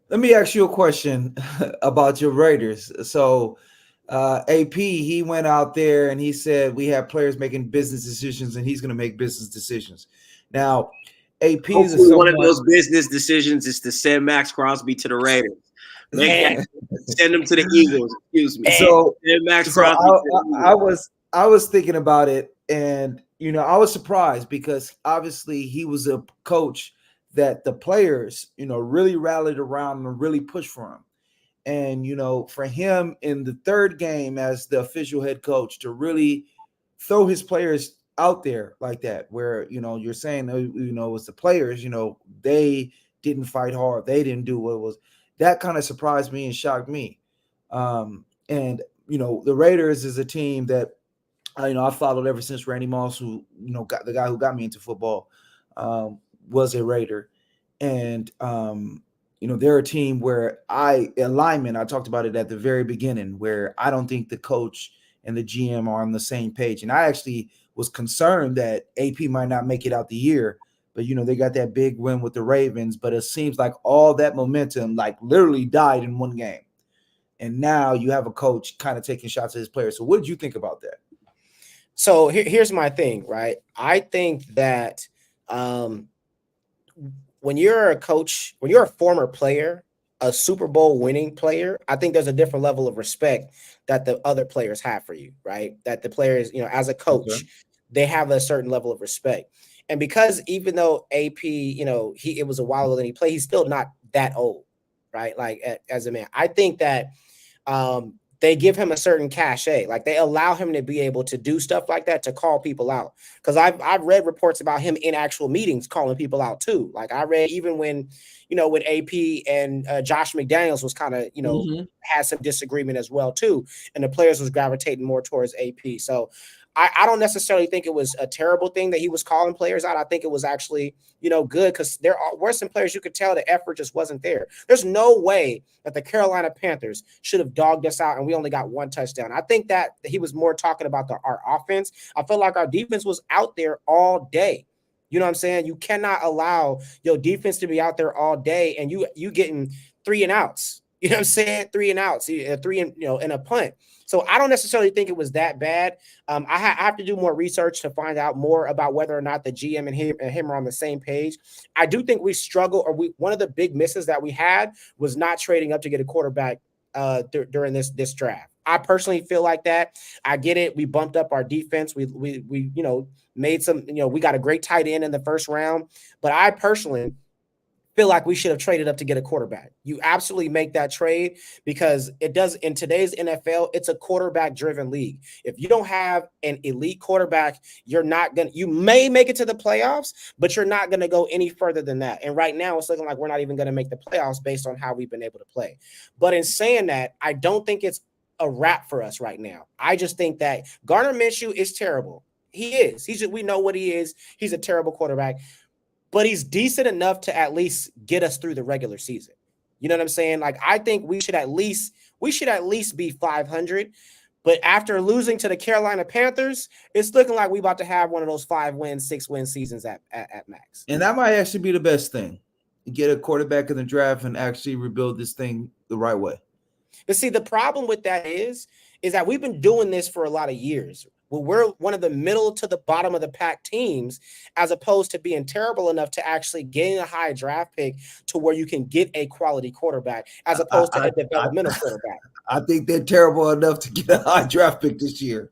Let me ask you a question about your Raiders. So AP, he went out there and he said we have players making business decisions and he's going to make business decisions. Now, AP is one of those business decisions is to send Max Crosby to the Raiders. Send him to the Eagles. Excuse me. So, Max Crosby. I was thinking about it, and I was surprised because obviously he was a coach that the players, really rallied around and really pushed for him. And, for him in the third game as the official head coach to really throw his players out there like that, where, you're saying, it was the players, they didn't fight hard. They didn't do what it was. That kind of surprised me and shocked me. And the Raiders is a team that, I followed ever since Randy Moss, who, got the guy who got me into football, was a Raider. And, they're a team where alignment, I talked about it at the very beginning, where I don't think the coach and the GM are on the same page. And I actually was concerned that AP might not make it out the year, but, they got that big win with the Ravens, but it seems like all that momentum, like literally died in one game. And now you have a coach kind of taking shots at his players. So what did you think about that? So here's my thing, right? I think that when you're a coach, when you're a former player, a Super Bowl winning player, I think there's a different level of respect that the other players have for you, right? That the players, as a coach, they have a certain level of respect. And because even though AP, it was a while ago that he played, he's still not that old, right? Like as a man, I think that they give him a certain cachet. Like they allow him to be able to do stuff like that, to call people out. Because I've read reports about him in actual meetings calling people out too. Like I read even when AP and Josh McDaniels was kind of, had some disagreement as well too. And the players was gravitating more towards AP. So I don't necessarily think it was a terrible thing that he was calling players out. I think it was actually, good, because there were some players you could tell the effort just wasn't there. There's no way that the Carolina Panthers should have dogged us out and we only got 1 touchdown. I think that he was more talking about our offense. I felt like our defense was out there all day. You know what I'm saying? You cannot allow your defense to be out there all day and you getting 3 and outs. You know what I'm saying? 3 and outs, 3 and and a punt. So I don't necessarily think it was that bad. I have to do more research to find out more about whether or not the GM and him are on the same page. I do think we struggle, or one of the big misses that we had was not trading up to get a quarterback during this draft. I personally feel like that. I get it. We bumped up our defense. We made some, we got a great tight end in the first round, but I personally feel like we should have traded up to get a quarterback. You absolutely make that trade because it does in today's NFL, it's a quarterback driven league. If you don't have an elite quarterback, you may make it to the playoffs, but you're not going to go any further than that. And right now it's looking like we're not even going to make the playoffs based on how we've been able to play. But in saying that, I don't think it's a wrap for us right now. I just think that Gardner Minshew is terrible. He is. We know what he is. He's a terrible quarterback. But he's decent enough to at least get us through the regular season. You know what I'm saying? Like, I think we should at least be 500. But after losing to the Carolina Panthers, it's looking like we about to have one of those 5-win, 6-win seasons at max. And that might actually be the best thing. Get a quarterback in the draft and actually rebuild this thing the right way. But see, the problem with that is that we've been doing this for a lot of years. Well, we're one of the middle to the bottom of the pack teams, as opposed to being terrible enough to actually gain a high draft pick to where you can get a quality quarterback, as opposed to a developmental quarterback. I think they're terrible enough to get a high draft pick this year.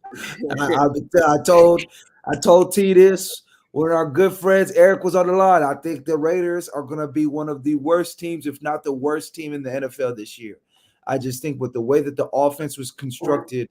I told T this when our good friends Eric was on the line. I think the Raiders are going to be one of the worst teams, if not the worst team in the NFL this year. I just think with the way that the offense was constructed,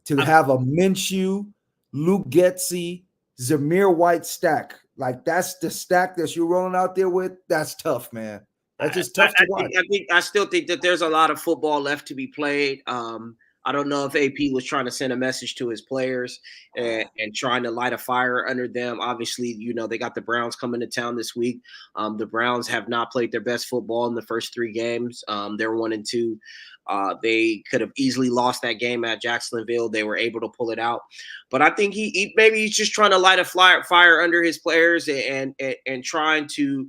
to have a Minshew, Luke Getsy, Zamir White stack, like that's the stack that you're rolling out there with. That's tough, man. That's just tough to watch. I still think that there's a lot of football left to be played. I don't know if AP was trying to send a message to his players and trying to light a fire under them. Obviously, they got the Browns coming to town this week. The Browns have not played their best football in the first 3 games. They're 1-2. They could have easily lost that game at Jacksonville. They were able to pull it out. But I think maybe he's just trying to light a fire under his players and trying to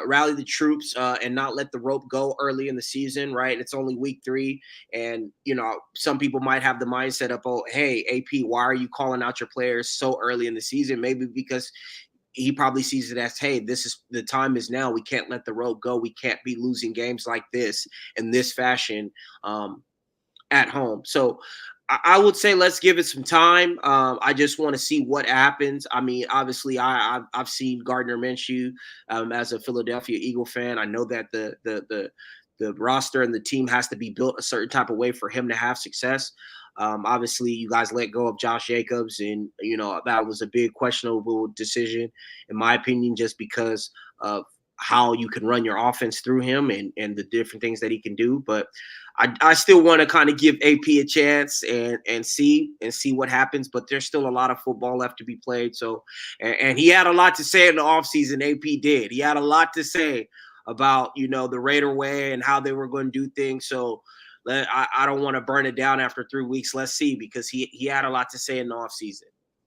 rally the troops and not let the rope go early in the season, right? It's only week 3. And, some people might have the mindset of, oh, hey, AP, why are you calling out your players so early in the season? Maybe because he probably sees it as, hey, the time is now. We can't let the rope go. We can't be losing games like this in this fashion at home. So I would say let's give it some time. I just want to see what happens. I mean, obviously, I've seen Gardner Minshew as a Philadelphia Eagle fan. I know that the roster and the team has to be built a certain type of way for him to have success. Obviously, you guys let go of Josh Jacobs, and that was a big questionable decision, in my opinion, just because of how you can run your offense through him and the different things that he can do. But I still want to kind of give AP a chance and see what happens. But there's still a lot of football left to be played. So, and he had a lot to say in the offseason. AP did. He had a lot to say about the Raider way and how they were going to do things. So I don't want to burn it down after 3 weeks. Let's see, because he had a lot to say in the offseason.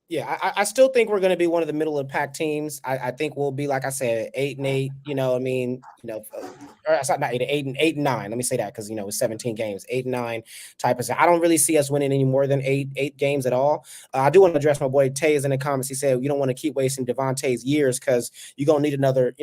Yeah, I still think we're going to be one of the middle of the pack teams. I think we'll be, like I said, 8-8. Or sorry, not 8-9. Let me say that because it's 17 games, 8-9 type of. I don't really see us winning any more than eight games at all. I do want to address my boy Taze in the comments. He said you don't want to keep wasting Devontae's years because you're gonna need another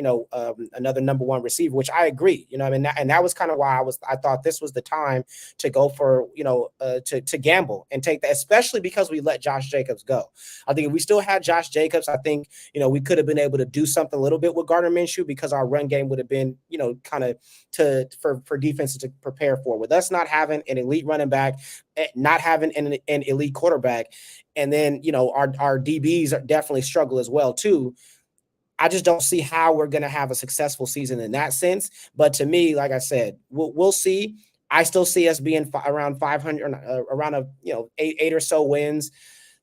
number 1 receiver, which I agree. And that was kind of why I thought this was the time to go for to gamble and take that, especially because we let Josh Jacobs go. I think if we still had Josh Jacobs, I think, we could have been able to do something a little bit with Gardner Minshew because our run game would have been, kind of for defenses to prepare for. With us not having an elite running back, not having an elite quarterback, and then, our DBs are definitely struggle as well, too. I just don't see how we're going to have a successful season in that sense. But to me, like I said, we'll see. I still see us being around 500, around 8 or so wins.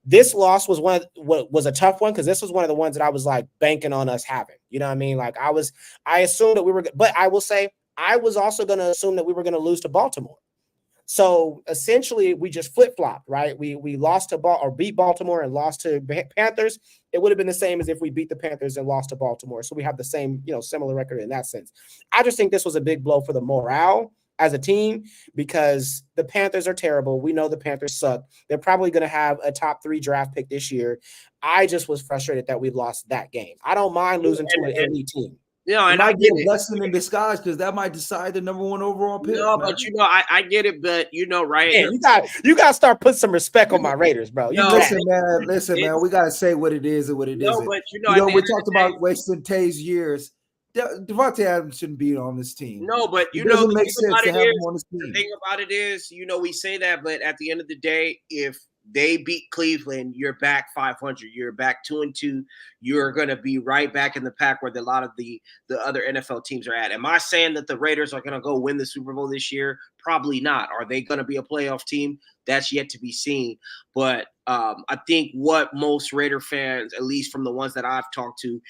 This loss was was a tough one because this was one of the ones that I was like banking on us having. You know what I mean? Like I assumed that we were, but I will say I was also going to assume that we were going to lose to Baltimore. So essentially, we just flip-flopped, right? We lost to beat Baltimore and lost to Panthers. It would have been the same as if we beat the Panthers and lost to Baltimore. So we have the same, similar record in that sense. I just think this was a big blow for the morale as a team because the Panthers are terrible. We know the Panthers suck. They're probably going to have a top 3 draft pick this year. I just was frustrated that we lost that game. I don't mind losing to an elite team. Yeah, and I get it. Blessing in disguise because that might decide the number 1 overall pick. No, man. But I get it. But right, man, you got to start putting some respect on my Raiders, bro. Listen, man. We got to say what it is and what it isn't. But we talked about wasting Tay's years. Devontae Adams shouldn't be on this team. No, but it doesn't make sense to have him on this team. The thing about it is, we say that, but at the end of the day, if they beat Cleveland, you're back 500. You're back 2-2. You're going to be right back in the pack where a lot of the other NFL teams are at. Am I saying that the Raiders are going to go win the Super Bowl this year? Probably not. Are they going to be a playoff team? That's yet to be seen. But I think what most Raider fans, at least from the ones that I've talked to,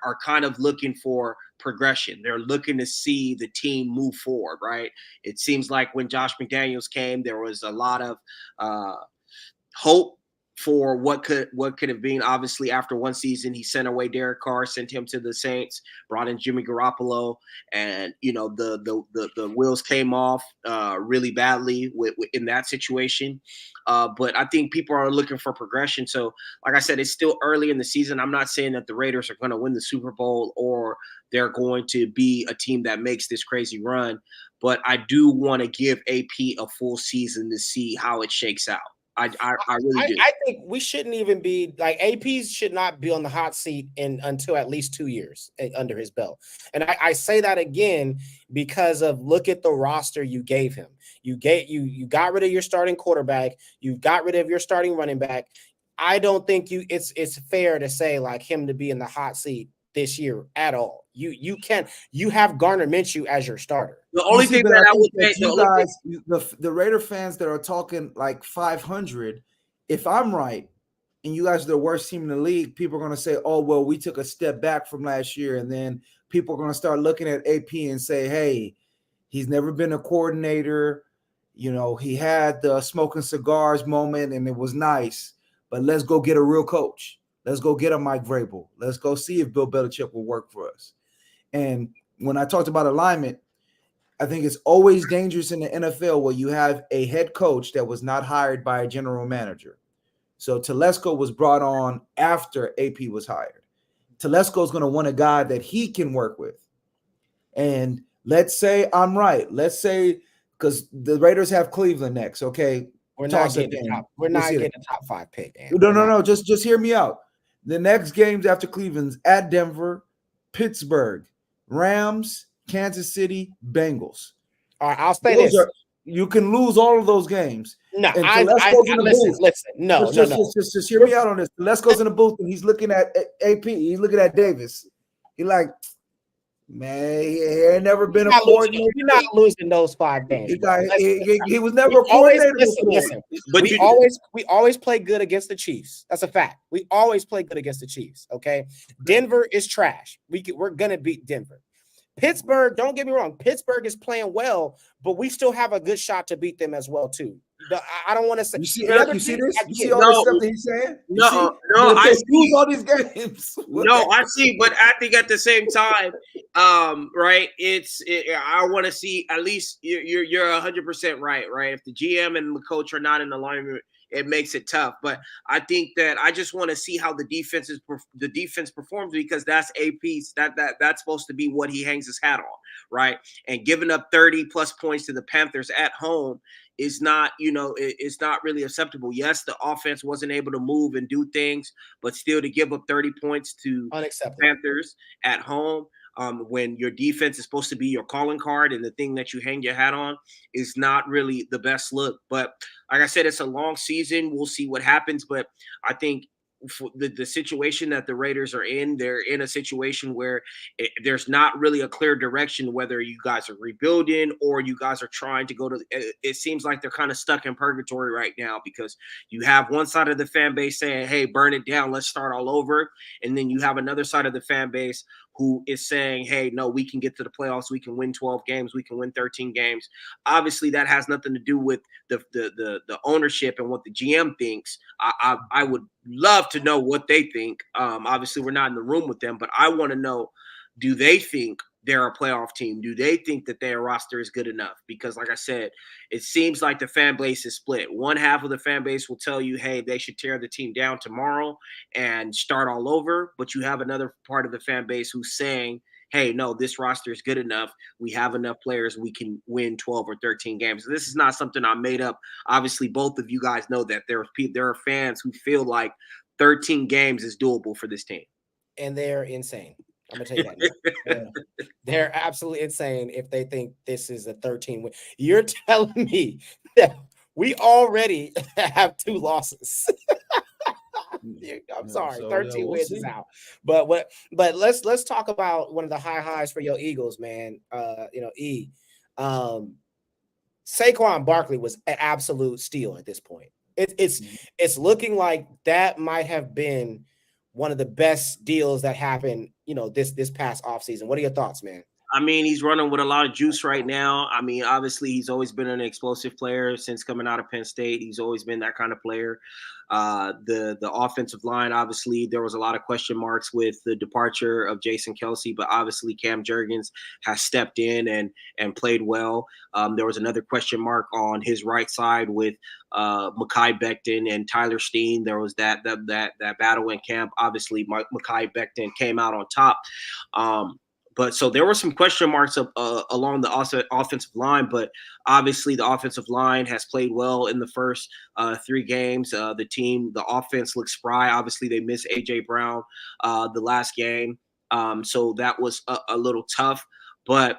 are kind of looking for progression. They're looking to see the team move forward, right? It seems like when Josh McDaniels came, there was a lot of hope for what could have been. Obviously, after one season, he sent away Derek Carr, sent him to the Saints, brought in Jimmy Garoppolo, and the wheels came off really badly in that situation. But I think people are looking for progression. So, like I said, it's still early in the season. I'm not saying that the Raiders are going to win the Super Bowl or they're going to be a team that makes this crazy run. But I do want to give AP a full season to see how it shakes out. I really do. I think we shouldn't even be like APs should not be on the hot seat until at least 2 years under his belt. And I say that again because of look at the roster you gave him. You got rid of your starting quarterback. You got rid of your starting running back. I don't think it's fair to say like him to be in the hot seat this year at all. You have Gardner Minshew as your starter. The only thing that I would say, you guys, the Raider fans that are talking like 500, if I'm right, and you guys are the worst team in the league, people are going to say, oh, well, we took a step back from last year. And then people are going to start looking at AP and say, hey, he's never been a coordinator. He had the smoking cigars moment and it was nice, but let's go get a real coach. Let's go get a Mike Vrabel. Let's go see if Bill Belichick will work for us. And when I talked about alignment, I think it's always dangerous in the NFL where you have a head coach that was not hired by a general manager. So Telesco was brought on after AP was hired. Telesco is going to want a guy that he can work with. And let's say I'm right. Let's say because the Raiders have Cleveland next. Okay, we're not getting a top 5 pick. No. Just hear me out. The next games after Cleveland's at Denver, Pittsburgh, Rams, Kansas City, Bengals. All right, I'll say this. You can lose all of those games. No, listen. No. Just hear me out on this. Les goes in the booth and he's looking at AP. He's looking at Davis. He's like, man, he ain't never been a coordinator. You're not losing those 5 games. He was never a coordinator. Listen. But we always play good against the Chiefs. That's a fact. We always play good against the Chiefs. Okay, Denver is trash. We're gonna beat Denver. Pittsburgh, don't get me wrong. Pittsburgh is playing well, but we still have a good shot to beat them as well too. I don't want to say. You see this? You see all this stuff that he's saying? I lose all these games. I see, but I think at the same time, right? I want to see at least you're 100% right? If the GM and the coach are not in alignment, it makes it tough. But I think that I just want to see how the defense performs because that's AP's that's supposed to be what he hangs his hat on, right? And giving up 30 plus points to the Panthers at home is not, it's not really acceptable. Yes, the offense wasn't able to move and do things, but still to give up 30 points to Panthers at home. When your defense is supposed to be your calling card and the thing that you hang your hat on is not really the best look. But like I said, it's a long season. We'll see what happens. But I think for the situation that the Raiders are in, they're in a situation where there's not really a clear direction, whether you guys are rebuilding or you guys are trying to go to, it seems like they're kind of stuck in purgatory right now because you have one side of the fan base saying, hey, burn it down, let's start all over. And then you have another side of the fan base who is saying, hey, no, we can get to the playoffs. We can win 12 games. We can win 13 games. Obviously, that has nothing to do with the ownership and what the GM thinks. I would love to know what they think. Obviously, we're not in the room with them, but I want to know, do they think they're a playoff team? Do they think that their roster is good enough? Because like I said, it seems like the fan base is split. One half of the fan base will tell you, hey, they should tear the team down tomorrow and start all over. But you have another part of the fan base who's saying, hey, no, this roster is good enough. We have enough players. We can win 12 or 13 games. This is not something I made up. Obviously, both of you guys know that there are fans who feel like 13 games is doable for this team. And they're insane. I'm gonna tell you that now. They're absolutely insane if they think this is a 13 win. You're telling me that we already have 2 losses. I'm sorry, 13 we'll wins see. is out. But let's talk about one of the highs for your Eagles, man. E. Saquon Barkley was an absolute steal at this point. It's looking like that might have been one of the best deals that happened, this past offseason. What are your thoughts, man? I mean, he's running with a lot of juice right now. I mean, obviously, he's always been an explosive player since coming out of Penn State. He's always been that kind of player. The offensive line, obviously, there was a lot of question marks with the departure of Jason Kelce, but obviously Cam Jurgens has stepped in and played well. There was another question mark on his right side with Mekhi Becton and Tyler Steen. There was that battle in camp. Obviously, Mekhi Becton came out on top. But so there were some question marks along the offensive line, but obviously the offensive line has played well in the first 3 games. The offense looks spry. Obviously they missed A.J. Brown the last game. So that was a little tough. But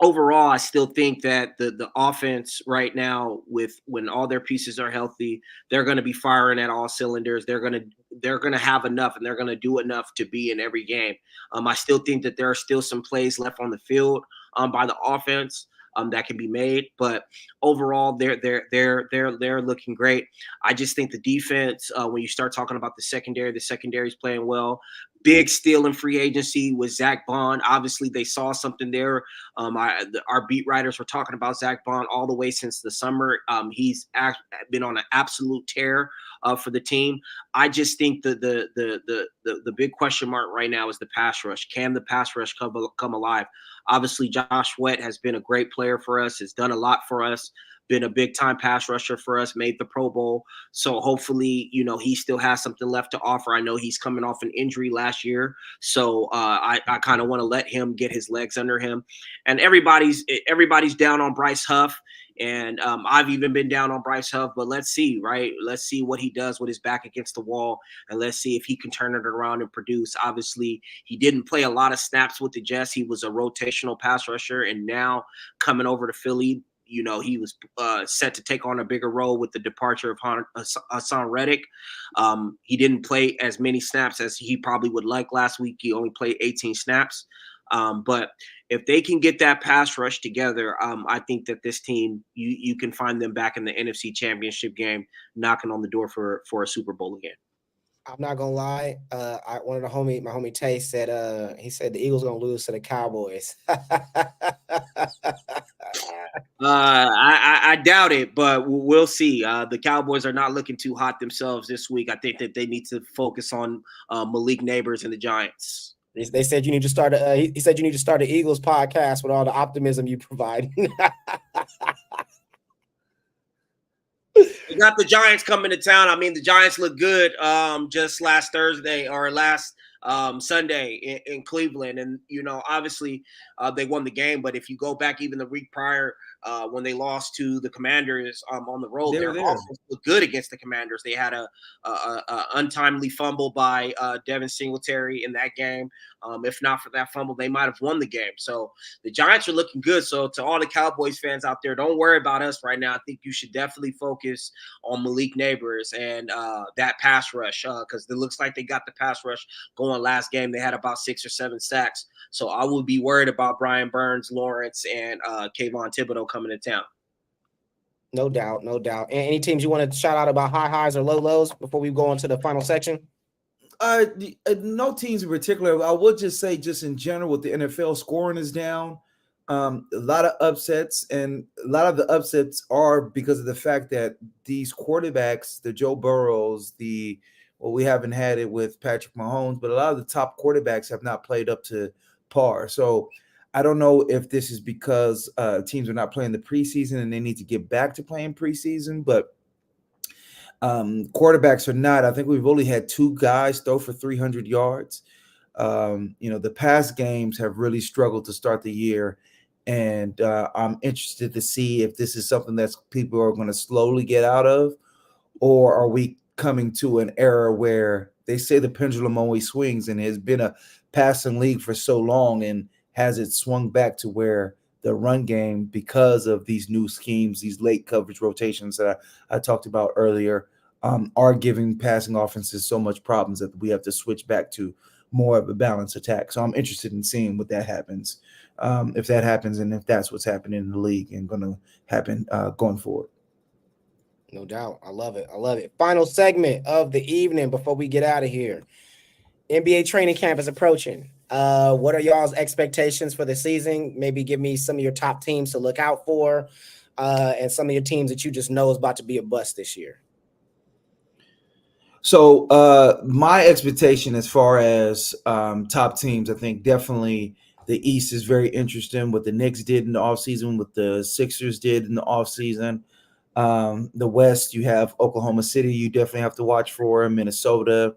overall, I still think that the offense right now, when all their pieces are healthy, they're going to be firing at all cylinders. They're going to have enough, and they're going to do enough to be in every game. I still think that there are still some plays left on the field by the offense that can be made, but overall, they're looking great. I just think the defense, when you start talking about the secondary is playing well. Big steal in free agency was Zach Bond. Obviously, they saw something there. Our beat writers were talking about Zach Bond all the way since the summer. He's been on an absolute tear for the team. I just think the big question mark right now is the pass rush. Can the pass rush come alive? Obviously, Josh Sweat has been a great player for us, has done a lot for us, been a big-time pass rusher for us, made the Pro Bowl. So hopefully, he still has something left to offer. I know he's coming off an injury last year, so I kind of want to let him get his legs under him. And everybody's down on Bryce Huff. And I've even been down on Bryce Huff, but let's see, right? Let's see what he does with his back against the wall, and let's see if he can turn it around and produce. Obviously, he didn't play a lot of snaps with the Jets. He was a rotational pass rusher, and now coming over to Philly, he was set to take on a bigger role with the departure of Hassan Reddick. He didn't play as many snaps as he probably would like last week. He only played 18 snaps. But if they can get that pass rush together, I think that this team, you can find them back in the NFC Championship game, knocking on the door for a Super Bowl again. I'm not gonna lie. My homie Tay said, he said the Eagles gonna lose to the Cowboys. I doubt it, but we'll see. The Cowboys are not looking too hot themselves this week. I think that they need to focus on Malik Neighbors and the Giants. They said you need to start. He said you need to start the Eagles podcast with all the optimism you provide. We got the Giants coming to town. I mean, the Giants look good just last Thursday or last Sunday in Cleveland. And, obviously they won the game. But if you go back even the week prior when they lost to the Commanders on the road, their offense looked good against the Commanders. They had a untimely fumble by Devin Singletary in that game. If not for that fumble, they might have won the game. So the Giants are looking good. So to all the Cowboys fans out there, don't worry about us right now. I think you should definitely focus on Malik Neighbors and that pass rush because it looks like they got the pass rush going last game. They had about 6 or 7 sacks. So I would be worried about Brian Burns, Lawrence, and Kayvon Thibodeau coming to town. No doubt. And any teams you want to shout out about high highs or low lows before we go into the final section? No teams in particular. I would just say, just in general, with the NFL, scoring is down. A lot of upsets, and a lot of the upsets are because of the fact that these quarterbacks, the Joe Burrows, we haven't had it with Patrick Mahomes, but a lot of the top quarterbacks have not played up to par. So I don't know if this is because teams are not playing the preseason and they need to get back to playing preseason, but quarterbacks are not. I think we've only had 2 guys throw for 300 yards. The past games have really struggled to start the year. And I'm interested to see if this is something that people are going to slowly get out of, or are we coming to an era where they say the pendulum always swings, and it has been a passing league for so long, and has it swung back to where the run game, because of these new schemes, these late coverage rotations that I talked about earlier, are giving passing offenses so much problems that we have to switch back to more of a balanced attack. So I'm interested in seeing what that happens, if that happens, and if that's what's happening in the league and going to happen going forward. No doubt. I love it. I love it. Final segment of the evening before we get out of here. NBA training camp is approaching. What are y'all's expectations for the season? Maybe give me some of your top teams to look out for, and some of your teams that you just know is about to be a bust this year. So my expectation as far as top teams, I think definitely the East is very interesting. What the Knicks did in the offseason, what the Sixers did in the offseason. The West, you have Oklahoma City, you definitely have to watch for, Minnesota.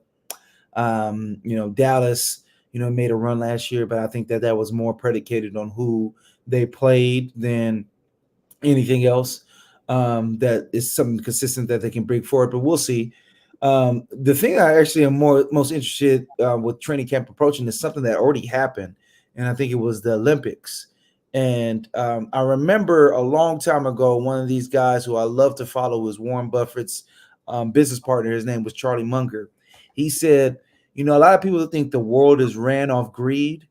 Dallas, made a run last year, but I think that was more predicated on who they played than anything else. That is something consistent that they can bring forward, but we'll see. The thing I actually am most interested with training camp approaching is something that already happened, and I think it was the Olympics. And I remember a long time ago, one of these guys who I love to follow was Warren Buffett's business partner. His name was Charlie Munger. He said, a lot of people think the world is ran off greed,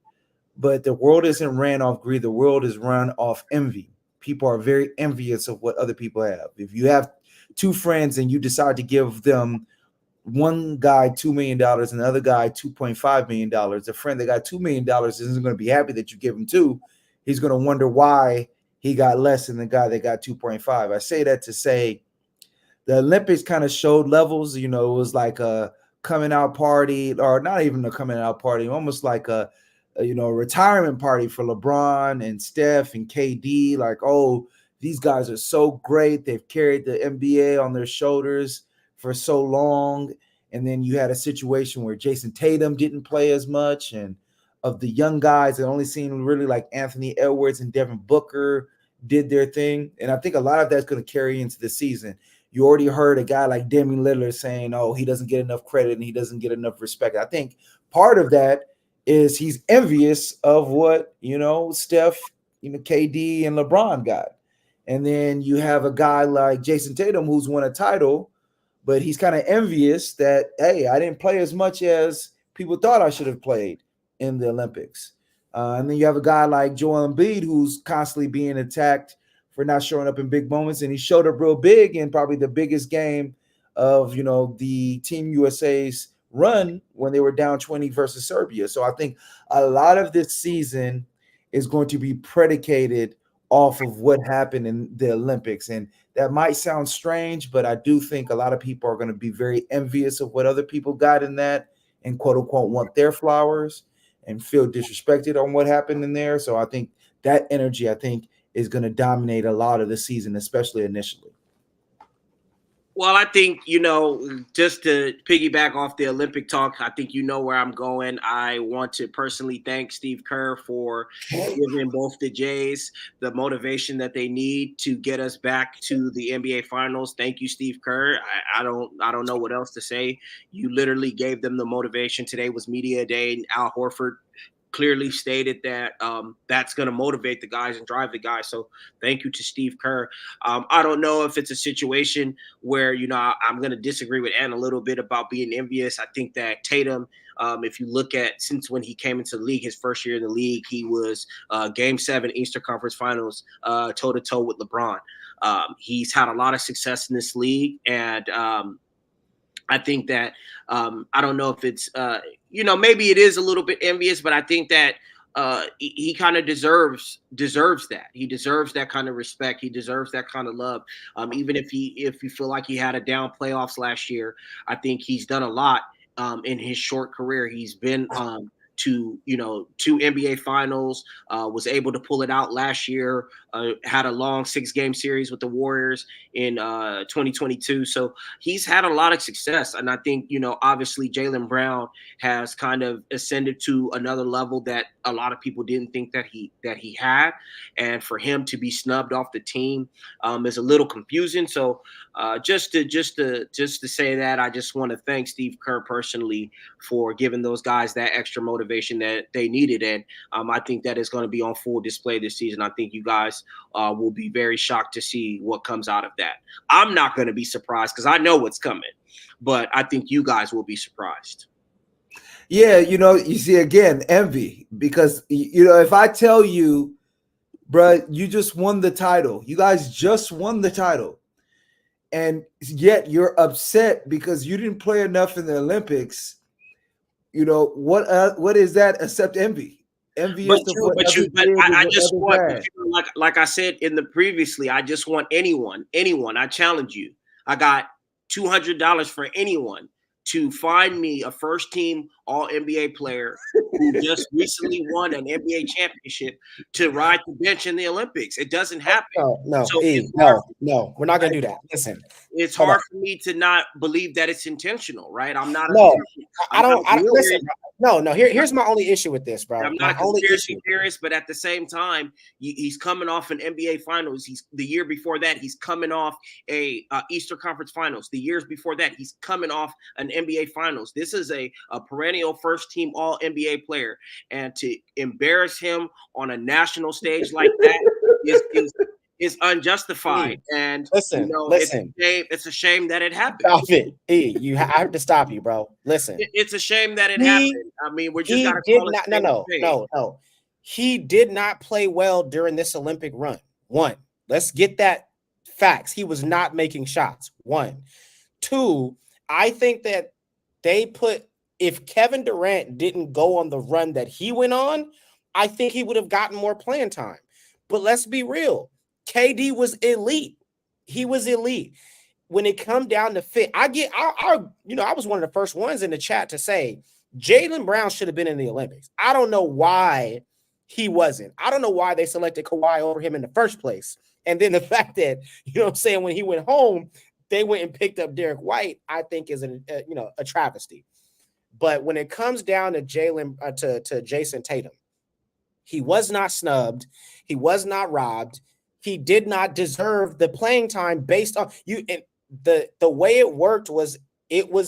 but the world isn't ran off greed. The world is run off envy. People are very envious of what other people have. If you have two friends and you decide to give them, one guy $2 million and the other guy $2.5 million, the friend that got $2 million isn't going to be happy that you give him two. He's going to wonder why he got less than the guy that got 2.5. I say that to say the Olympics kind of showed levels. It was like a coming out party, or not even a coming out party, almost like a retirement party for LeBron and Steph and KD. Like, oh, these guys are so great. They've carried the NBA on their shoulders for so long. And then you had a situation where Jason Tatum didn't play as much, and of the young guys, it only seemed really like Anthony Edwards and Devin Booker did their thing. And I think a lot of that's going to carry into the season. You already heard a guy like Damian Lillard saying, oh, he doesn't get enough credit and he doesn't get enough respect. I think part of that is he's envious of what, Steph, KD and LeBron got. And then you have a guy like Jason Tatum who's won a title, but he's kind of envious that, hey, I didn't play as much as people thought I should have played in the Olympics. And then you have a guy like Joel Embiid who's constantly being attacked for not showing up in big moments, and he showed up real big in probably the biggest game of the Team USA's run when they were down 20 versus Serbia. So I think a lot of this season is going to be predicated off of what happened in the Olympics. And that might sound strange, but I do think a lot of people are going to be very envious of what other people got in that and quote unquote want their flowers and feel disrespected on what happened in there. So I think that energy, is going to dominate a lot of the season, especially initially. Well, I think, just to piggyback off the Olympic talk, I think where I'm going. I want to personally thank Steve Kerr for giving both the Jays the motivation that they need to get us back to the NBA Finals. Thank you, Steve Kerr. I don't know what else to say. You literally gave them the motivation. Today was media day, and Al Horford clearly stated that that's going to motivate the guys and drive the guys. So thank you to Steve Kerr. I don't know if it's a situation where, I'm going to disagree with Ann a little bit about being envious. I think that Tatum, if you look at since when he came into the league, his first year in the league, he was Game 7 Eastern Conference Finals, toe-to-toe with LeBron. He's had a lot of success in this league, and I think that I don't know if it's maybe it is a little bit envious, but I think that he kind of deserves that. He deserves that kind of respect. He deserves that kind of love. Even if you feel like he had a down playoffs last year, I think he's done a lot in his short career. He's been to, two NBA finals, was able to pull it out last year, had a long 6-game series with the Warriors in 2022. So he's had a lot of success. And I think, obviously Jaylen Brown has kind of ascended to another level that a lot of people didn't think that he had. And for him to be snubbed off the team is a little confusing. So just to say that, I just want to thank Steve Kerr personally for giving those guys that extra motivation that they needed. And I think that is going to be on full display this season. I think you guys will be very shocked to see what comes out of that. I'm not going to be surprised because I know what's coming, but I think you guys will be surprised. Yeah, you see, again, envy, because, if I tell you, bruh, you just won the title. You guys just won the title. And yet you're upset because you didn't play enough in the Olympics. What is that except envy? Envy is I just want, like I said in the previously, I just want anyone. I challenge you. I got $200 for anyone to find me a first-team All-NBA player who just recently won an NBA championship to ride the bench in the Olympics. It doesn't happen. No, we're not gonna do that. Listen, it's hard for me to not believe that it's intentional, right? I'm not. I don't. Listen, no. Here's my only issue with this, bro. I'm not a conspiracy theorist, but at the same time, he's coming off an NBA Finals. The year before that, he's coming off a Eastern Conference Finals. The years before that, he's coming off an NBA Finals. This is a perennial first-team All-NBA player, and to embarrass him on a national stage like that is unjustified. And listen. It's a shame that it happened. Stop it, I have to stop you, bro. Listen, it's a shame that it happened. I mean, we're just gotta call it. No. He did not play well during this Olympic run. One, let's get that facts. He was not making shots. One, two. I think that if Kevin Durant didn't go on the run that he went on, I think he would have gotten more playing time. But let's be real. KD was elite. He was elite. When it come down to fit, I was one of the first ones in the chat to say Jaylen Brown should have been in the Olympics. I don't know why he wasn't. I don't know why they selected Kawhi over him in the first place. And then the fact that, when he went home, they went and picked up Derek White, I think is a travesty. But when it comes down to to Jason Tatum, he was not snubbed. He was not robbed. He did not deserve the playing time based on you. And the way it worked was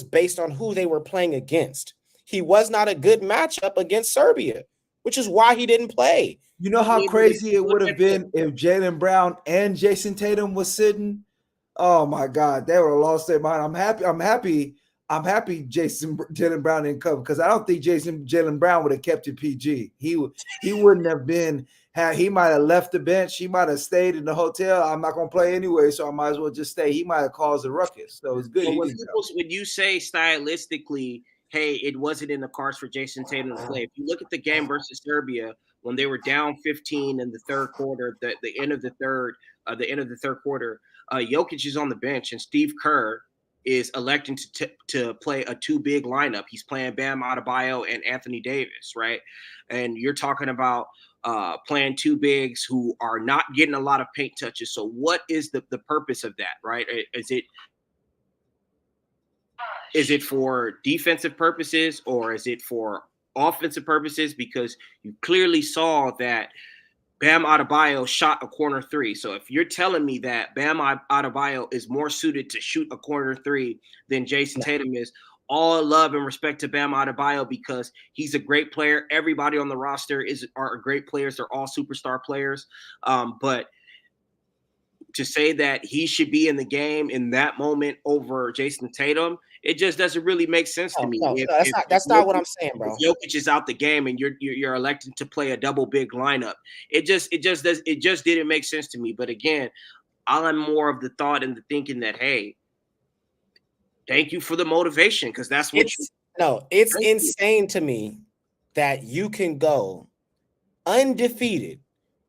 based on who they were playing against. He was not a good matchup against Serbia, which is why he didn't play. You know how crazy it would have been if Jaylen Brown and Jason Tatum was sitting? Oh my God, they would have lost their mind. I'm happy Jaylen Brown didn't come, because I don't think Jaylen Brown would have kept it PG. He wouldn't have been. He might have left the bench. He might have stayed in the hotel. I'm not going to play anyway, so I might as well just stay. He might have caused a ruckus. So it's good. When you say stylistically, hey, it wasn't in the cards for Jason Tatum to play. If you look at the game versus Serbia, when they were down 15 in the third quarter, the end of the third quarter, Jokic is on the bench, and Steve Kerr is electing to play a two-big lineup. He's playing Bam Adebayo and Anthony Davis, right? And you're talking about playing two bigs who are not getting a lot of paint touches. So what is the purpose of that, right? Is it for defensive purposes, or is it for offensive purposes? Because you clearly saw that Bam Adebayo shot a corner three. So if you're telling me that Bam Adebayo is more suited to shoot a corner three than Jason Tatum is, all love and respect to Bam Adebayo, because he's a great player. Everybody on the roster are great players. They're all superstar players. But to say that he should be in the game in that moment over Jason Tatum, it just doesn't really make sense to me. That's not what I'm saying, bro. If Jokic is out the game and you're elected to play a double big lineup, it just didn't make sense to me. But again, I'm more of the thought and the thinking that, hey, thank you for the motivation, because that's what it's insane to me that you can go undefeated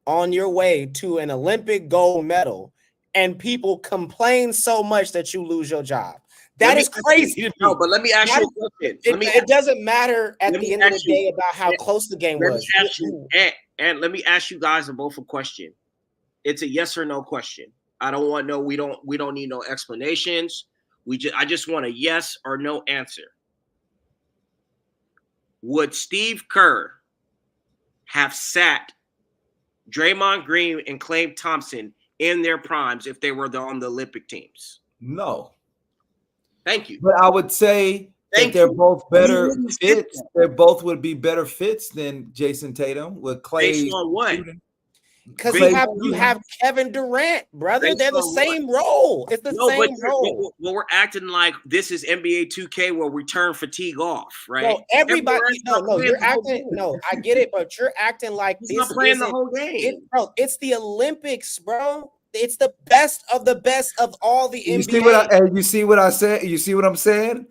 on your way to an Olympic gold medal and people complain so much that you lose your job. That is crazy to me. No, but let me ask you a question. It doesn't matter at the end of the day about how close the game was. And let me ask you guys both a question. It's a yes or no question. I don't want no. We don't need no explanations. I just want a yes or no answer. Would Steve Kerr have sat Draymond Green and Klay Thompson in their primes if they were on the Olympic teams? No. Thank you. But I would say that they're both better fits. They both would be better fits than Jason Tatum with Klay. Based on what? Because you have Kevin Durant, brother. They're the same role. It's the same role. Well, we're acting like this is NBA 2K where we turn fatigue off, right? No, everybody. No, you're acting. No, I get it, but you're acting like he's not playing the whole game, bro. It's the Olympics, bro. It's the best of the best of all the NBA. You see what I said? You see what I'm saying?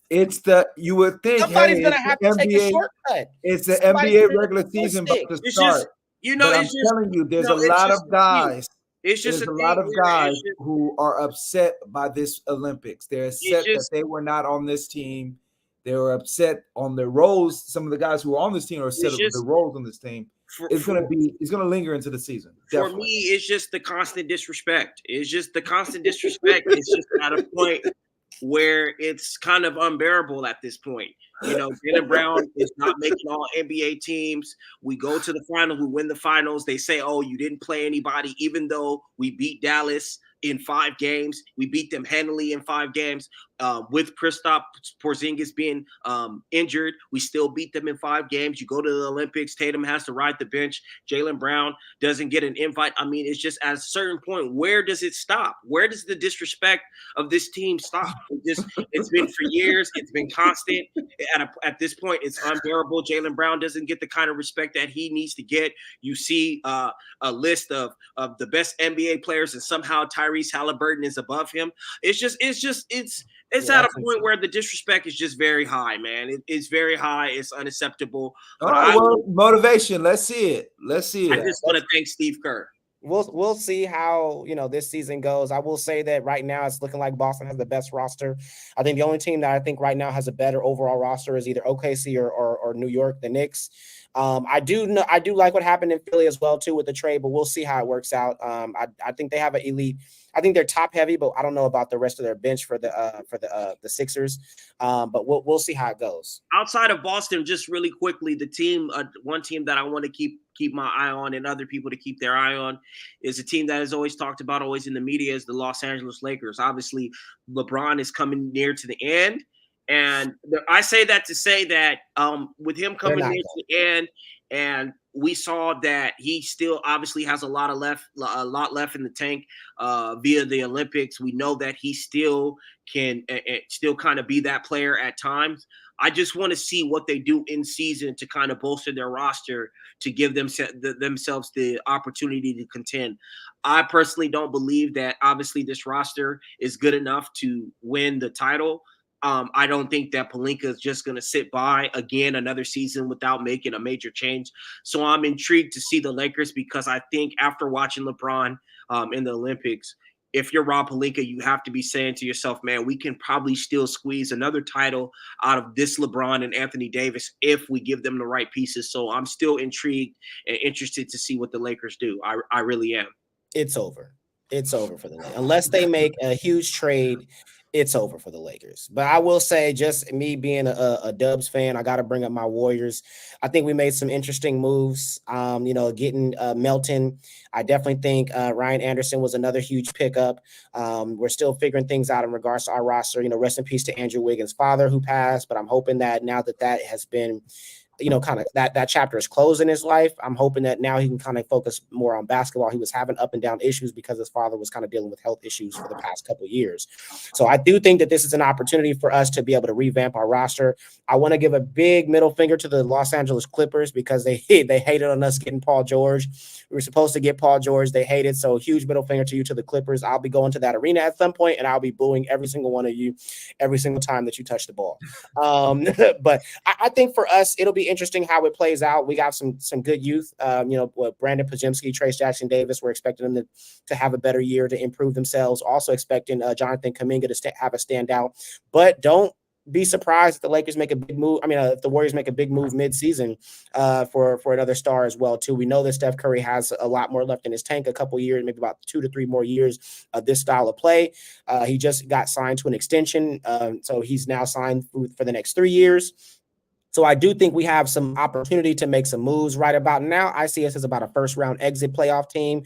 It's you would think somebody's gonna have to take a shortcut. It's the NBA regular season about to start. I'm telling you, there's a lot of guys. There's a lot of guys who are upset by this Olympics. They're upset that they were not on this team. They were upset on their roles. Some of the guys who are on this team are upset with the roles on this team. It's going to linger into the season. Definitely. For me, it's just the constant disrespect. It's just the constant disrespect. It's just at a point where it's kind of unbearable at this point. You know, Jaylen Brown is not making all NBA teams. We go to the finals, we win the finals. They say, oh, you didn't play anybody, even though we beat Dallas in 5 games. We beat them handily in 5 games. With Kristaps Porzingis being injured, we still beat them in 5 games. You go to the Olympics, Tatum has to ride the bench. Jaylen Brown doesn't get an invite. I mean, it's just at a certain point, where does it stop? Where does the disrespect of this team stop? It's been for years. It's been constant. At this point, it's unbearable. Jaylen Brown doesn't get the kind of respect that he needs to get. You see a list of the best NBA players, and somehow Tyrese Halliburton is above him. It's at a point where the disrespect is just very high, man. It's very high. It's unacceptable. All right, motivation. Let's see it. I just want to thank Steve Kerr. We'll see how this season goes. I will say that right now it's looking like Boston has the best roster. I think the only team that I think right now has a better overall roster is either OKC or New York, the Knicks. I do like what happened in Philly as well too with the trade, but we'll see how it works out. I think they have an elite. I think they're top heavy, but I don't know about the rest of their bench for the Sixers. But we'll see how it goes. Outside of Boston, just really quickly, the team, one team that I want to keep my eye on, and other people to keep their eye on, is a team that is always talked about, always in the media, is the Los Angeles Lakers. Obviously, LeBron is coming near to the end. And I say that to say that with him coming near to the end, and we saw that he still obviously has a lot left in the tank via the Olympics. We know that he still can still kind of be that player at times. I just want to see what they do in season to kind of bolster their roster to give themselves the opportunity to contend. I personally don't believe that obviously this roster is good enough to win the title. I don't think that Pelinka is just going to sit by again another season without making a major change. So I'm intrigued to see the Lakers, because I think after watching LeBron in the Olympics, if you're Rob Pelinka, you have to be saying to yourself, man, we can probably still squeeze another title out of this LeBron and Anthony Davis if we give them the right pieces. So I'm still intrigued and interested to see what the Lakers do. I really am. It's over. It's over for the Lakers. Unless they make a huge trade, it's over for the Lakers. But I will say, just me being a Dubs fan, I got to bring up my Warriors. I think we made some interesting moves. Getting Melton. I definitely think Ryan Anderson was another huge pickup. We're still figuring things out in regards to our roster. Rest in peace to Andrew Wiggins' father who passed. But I'm hoping that now that has been kind of that chapter is closed in his life, I'm hoping that now he can kind of focus more on basketball. He was having up and down issues because his father was kind of dealing with health issues for the past couple of years. So I do think that this is an opportunity for us to be able to revamp our roster. I want to give a big middle finger to the Los Angeles Clippers because they hated on us getting Paul George. We were supposed to get Paul George. They hated. So huge middle finger to you, to the Clippers. I'll be going to that arena at some point and I'll be booing every single one of you every single time that you touch the ball. But I think for us, it'll be interesting how it plays out. We got some good youth. Brandon Pajemski, Trace Jackson Davis. We're expecting them to have a better year, to improve themselves. Also expecting Jonathan Kuminga to have a standout. But don't be surprised if the Lakers make a big move. If the Warriors make a big move mid-season for another star as well too. We know that Steph Curry has a lot more left in his tank, a couple years, maybe about 2 to 3 more years of this style of play. He just got signed to an extension, so he's now signed for the next 3 years. So I do think we have some opportunity to make some moves right about now. I see us as about a first-round exit playoff team,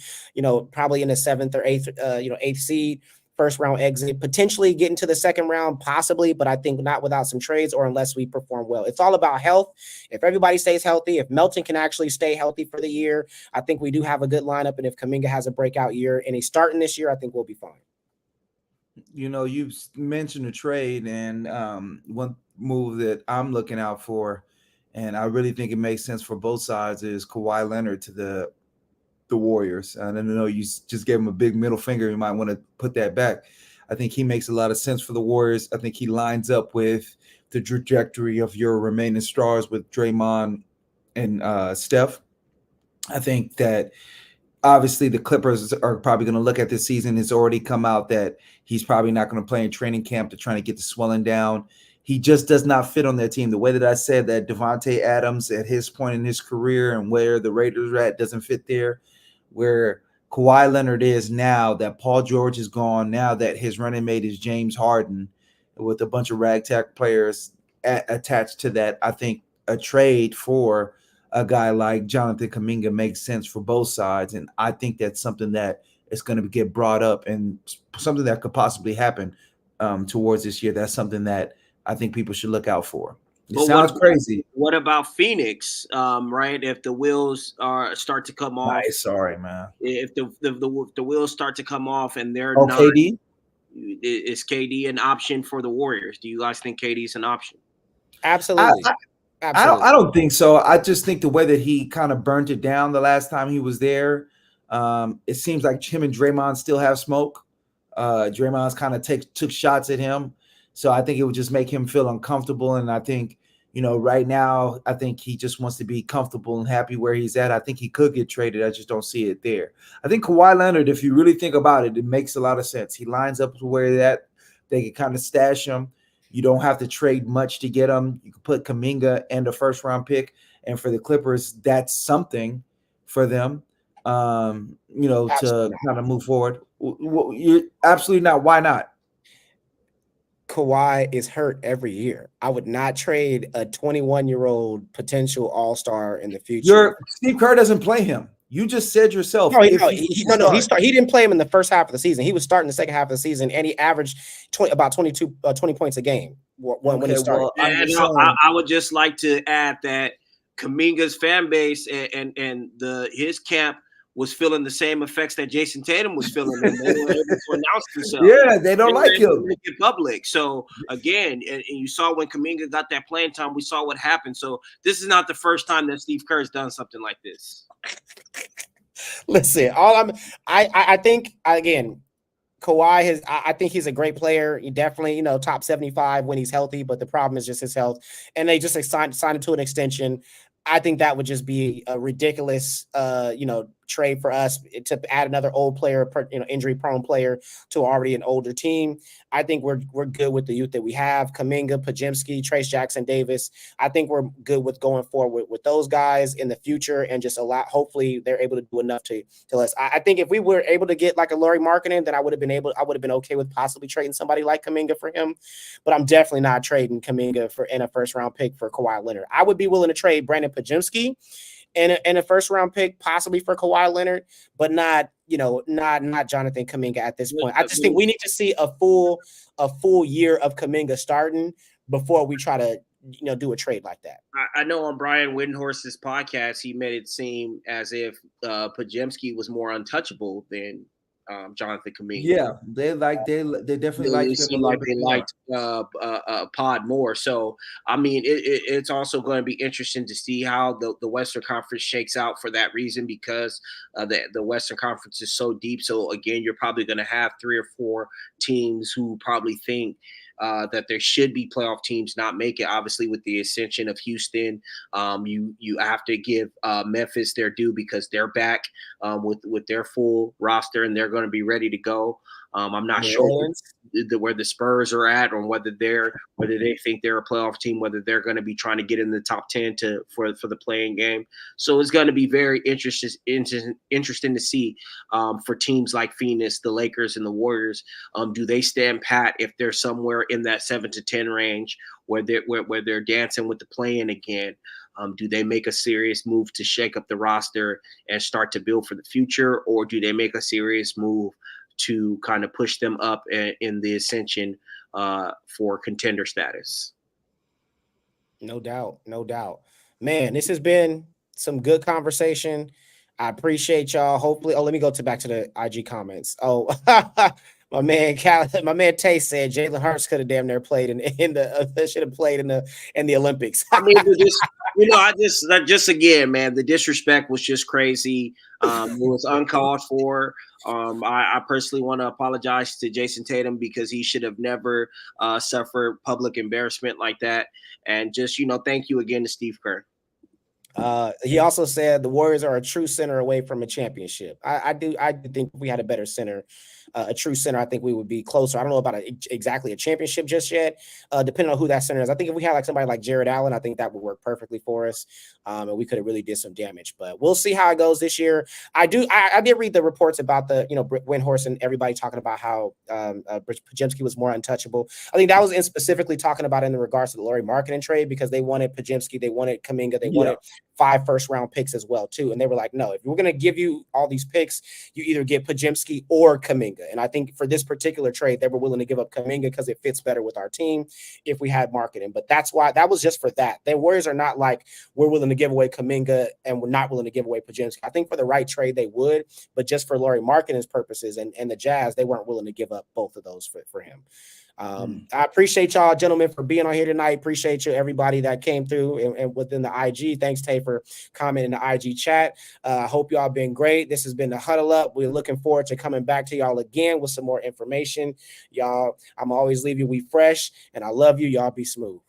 probably in the 7th or 8th seed. First round exit, potentially get into the second round, possibly, but I think not without some trades or unless we perform well. It's all about health. If everybody stays healthy, if Melton can actually stay healthy for the year, I think we do have a good lineup. And if Kuminga has a breakout year and he's starting this year, I think we'll be fine. You mentioned a trade, and one move that I'm looking out for, and I really think it makes sense for both sides, is Kawhi Leonard to the Warriors. And I know you just gave him a big middle finger. You might want to put that back. I think he makes a lot of sense for the Warriors. I think he lines up with the trajectory of your remaining stars with Draymond and Steph. I think that obviously the Clippers are probably going to look at this season. It's already come out that he's probably not going to play in training camp. They're trying to get the swelling down. He just does not fit on their team. The way that I said that Devontae Adams at his point in his career and where the Raiders are at doesn't fit there. Where Kawhi Leonard is now, that Paul George is gone, now that his running mate is James Harden with a bunch of ragtag players attached to that, I think a trade for a guy like Jonathan Kuminga makes sense for both sides. And I think that's something that is going to get brought up and something that could possibly happen towards this year. That's something that I think people should look out for. It sounds crazy. What about Phoenix? Right, if the wheels start to come off. Nice, sorry, man. If the wheels start to come off and they're not, KD? Is KD an option for the Warriors? Do you guys think KD is an option? Absolutely. I don't think so. I just think the way that he kind of burnt it down the last time he was there, it seems like him and Draymond still have smoke. Draymond's kind of took shots at him. So I think it would just make him feel uncomfortable. And I think, right now, I think he just wants to be comfortable and happy where he's at. I think he could get traded. I just don't see it there. I think Kawhi Leonard, if you really think about it, it makes a lot of sense. He lines up to where that they can kind of stash him. You don't have to trade much to get him. You can put Kuminga and a first-round pick. And for the Clippers, that's something for them, to kind of move forward. You're absolutely not. Why not? Kawhi is hurt every year. I would not trade a 21-year-old potential all-star in the future. Steve Kerr doesn't play him. You just said yourself. He didn't play him in the first half of the season. He was starting the second half of the season, and he averaged about 20 points a game when he started. I would just like to add that Kuminga's fan base and his camp was feeling the same effects that Jason Tatum was feeling. And they were able to announce themselves. Yeah, they don't like him. Make it public. So again, and you saw when Kuminga got that playing time, we saw what happened. So this is not the first time that Steve Kerr has done something like this. Listen, I think again, Kawhi I think he's a great player. He definitely, top 75 when he's healthy, but the problem is just his health. And they just signed him to an extension. I think that would just be a ridiculous, trade for us to add another old player, injury-prone player to already an older team. I think we're good with the youth that we have. Kuminga, Pajemski, Trace Jackson Davis. I think we're good with going forward with those guys in the future and just hopefully they're able to do enough to us. I think if we were able to get like a Lauri Markkanen, then I would have been okay with possibly trading somebody like Kuminga for him. But I'm definitely not trading Kuminga in a first-round pick for Kawhi Leonard. I would be willing to trade Brandon Pajemski and a first-round pick possibly for Kawhi Leonard, but not Jonathan Kuminga at this point. I just think we need to see a full year of Kuminga starting before we try to do a trade like that. I know on Brian Windhorst's podcast, he made it seem as if Pajemski was more untouchable than Jonathan Kuminga. Yeah, they definitely liked Pod more. So I mean, it's also going to be interesting to see how the Western Conference shakes out for that reason, because the Western Conference is so deep. So again, you're probably going to have 3 or 4 teams who probably think that there should be playoff teams not make it. Obviously, with the ascension of Houston, you have to give Memphis their due because they're back with their full roster and they're going to be ready to go. I'm not sure where the Spurs are at, or whether they think they're a playoff team, whether they're going to be trying to get in the top 10 for the playing game. So it's going to be very interesting to see for teams like Phoenix, the Lakers, and the Warriors. Do they stand pat if they're somewhere in that 7 to 10 range where they're dancing with the play-in again? Do they make a serious move to shake up the roster and start to build for the future, or do they make a serious move to kind of push them up in the ascension for contender status? No doubt. No doubt. Man, this has been some good conversation. I appreciate y'all. Hopefully, let me go back to the IG comments. Oh, my man Tay said Jalen Hurts could have damn near played in the should have played in the Olympics. I mean, just again, man, the disrespect was just crazy. It was uncalled for. I personally want to apologize to Jason Tatum because he should have never suffered public embarrassment like that. And just, thank you again to Steve Kerr. He also said the Warriors are a true center away from a championship. I do think if we had a better center, a true center, I think we would be closer. I don't know about exactly a championship just yet, depending on who that center is. I think if we had like somebody like Jared Allen, I think that would work perfectly for us, and we could have really did some damage. But we'll see how it goes this year. I did read the reports about the Windhorst and everybody talking about how Podziemski was more untouchable. I think that was specifically talking about in regards to the Lauri Markkanen trade because they wanted Podziemski, they wanted Kuminga, they wanted 5 first-round picks as well too, and they were like, no, if we're going to give you all these picks, you either get Podziemski or Kuminga. And I think for this particular trade, they were willing to give up Kuminga because it fits better with our team if we had Markkanen. But that's why that was just for that. The Warriors are not like we're willing to give away Kuminga and we're not willing to give away Podziemski. I think for the right trade they would, but just for Lauri Markkanen's purposes and the Jazz, they weren't willing to give up both of those for him. I appreciate y'all, gentlemen, for being on here tonight. Appreciate you, everybody that came through and within the IG. Thanks, Tay, for commenting in the IG chat. Hope y'all been great. This has been the Huddle Up. We're looking forward to coming back to y'all again with some more information. Y'all, I'm always leave you we fresh, and I love you. Y'all be smooth.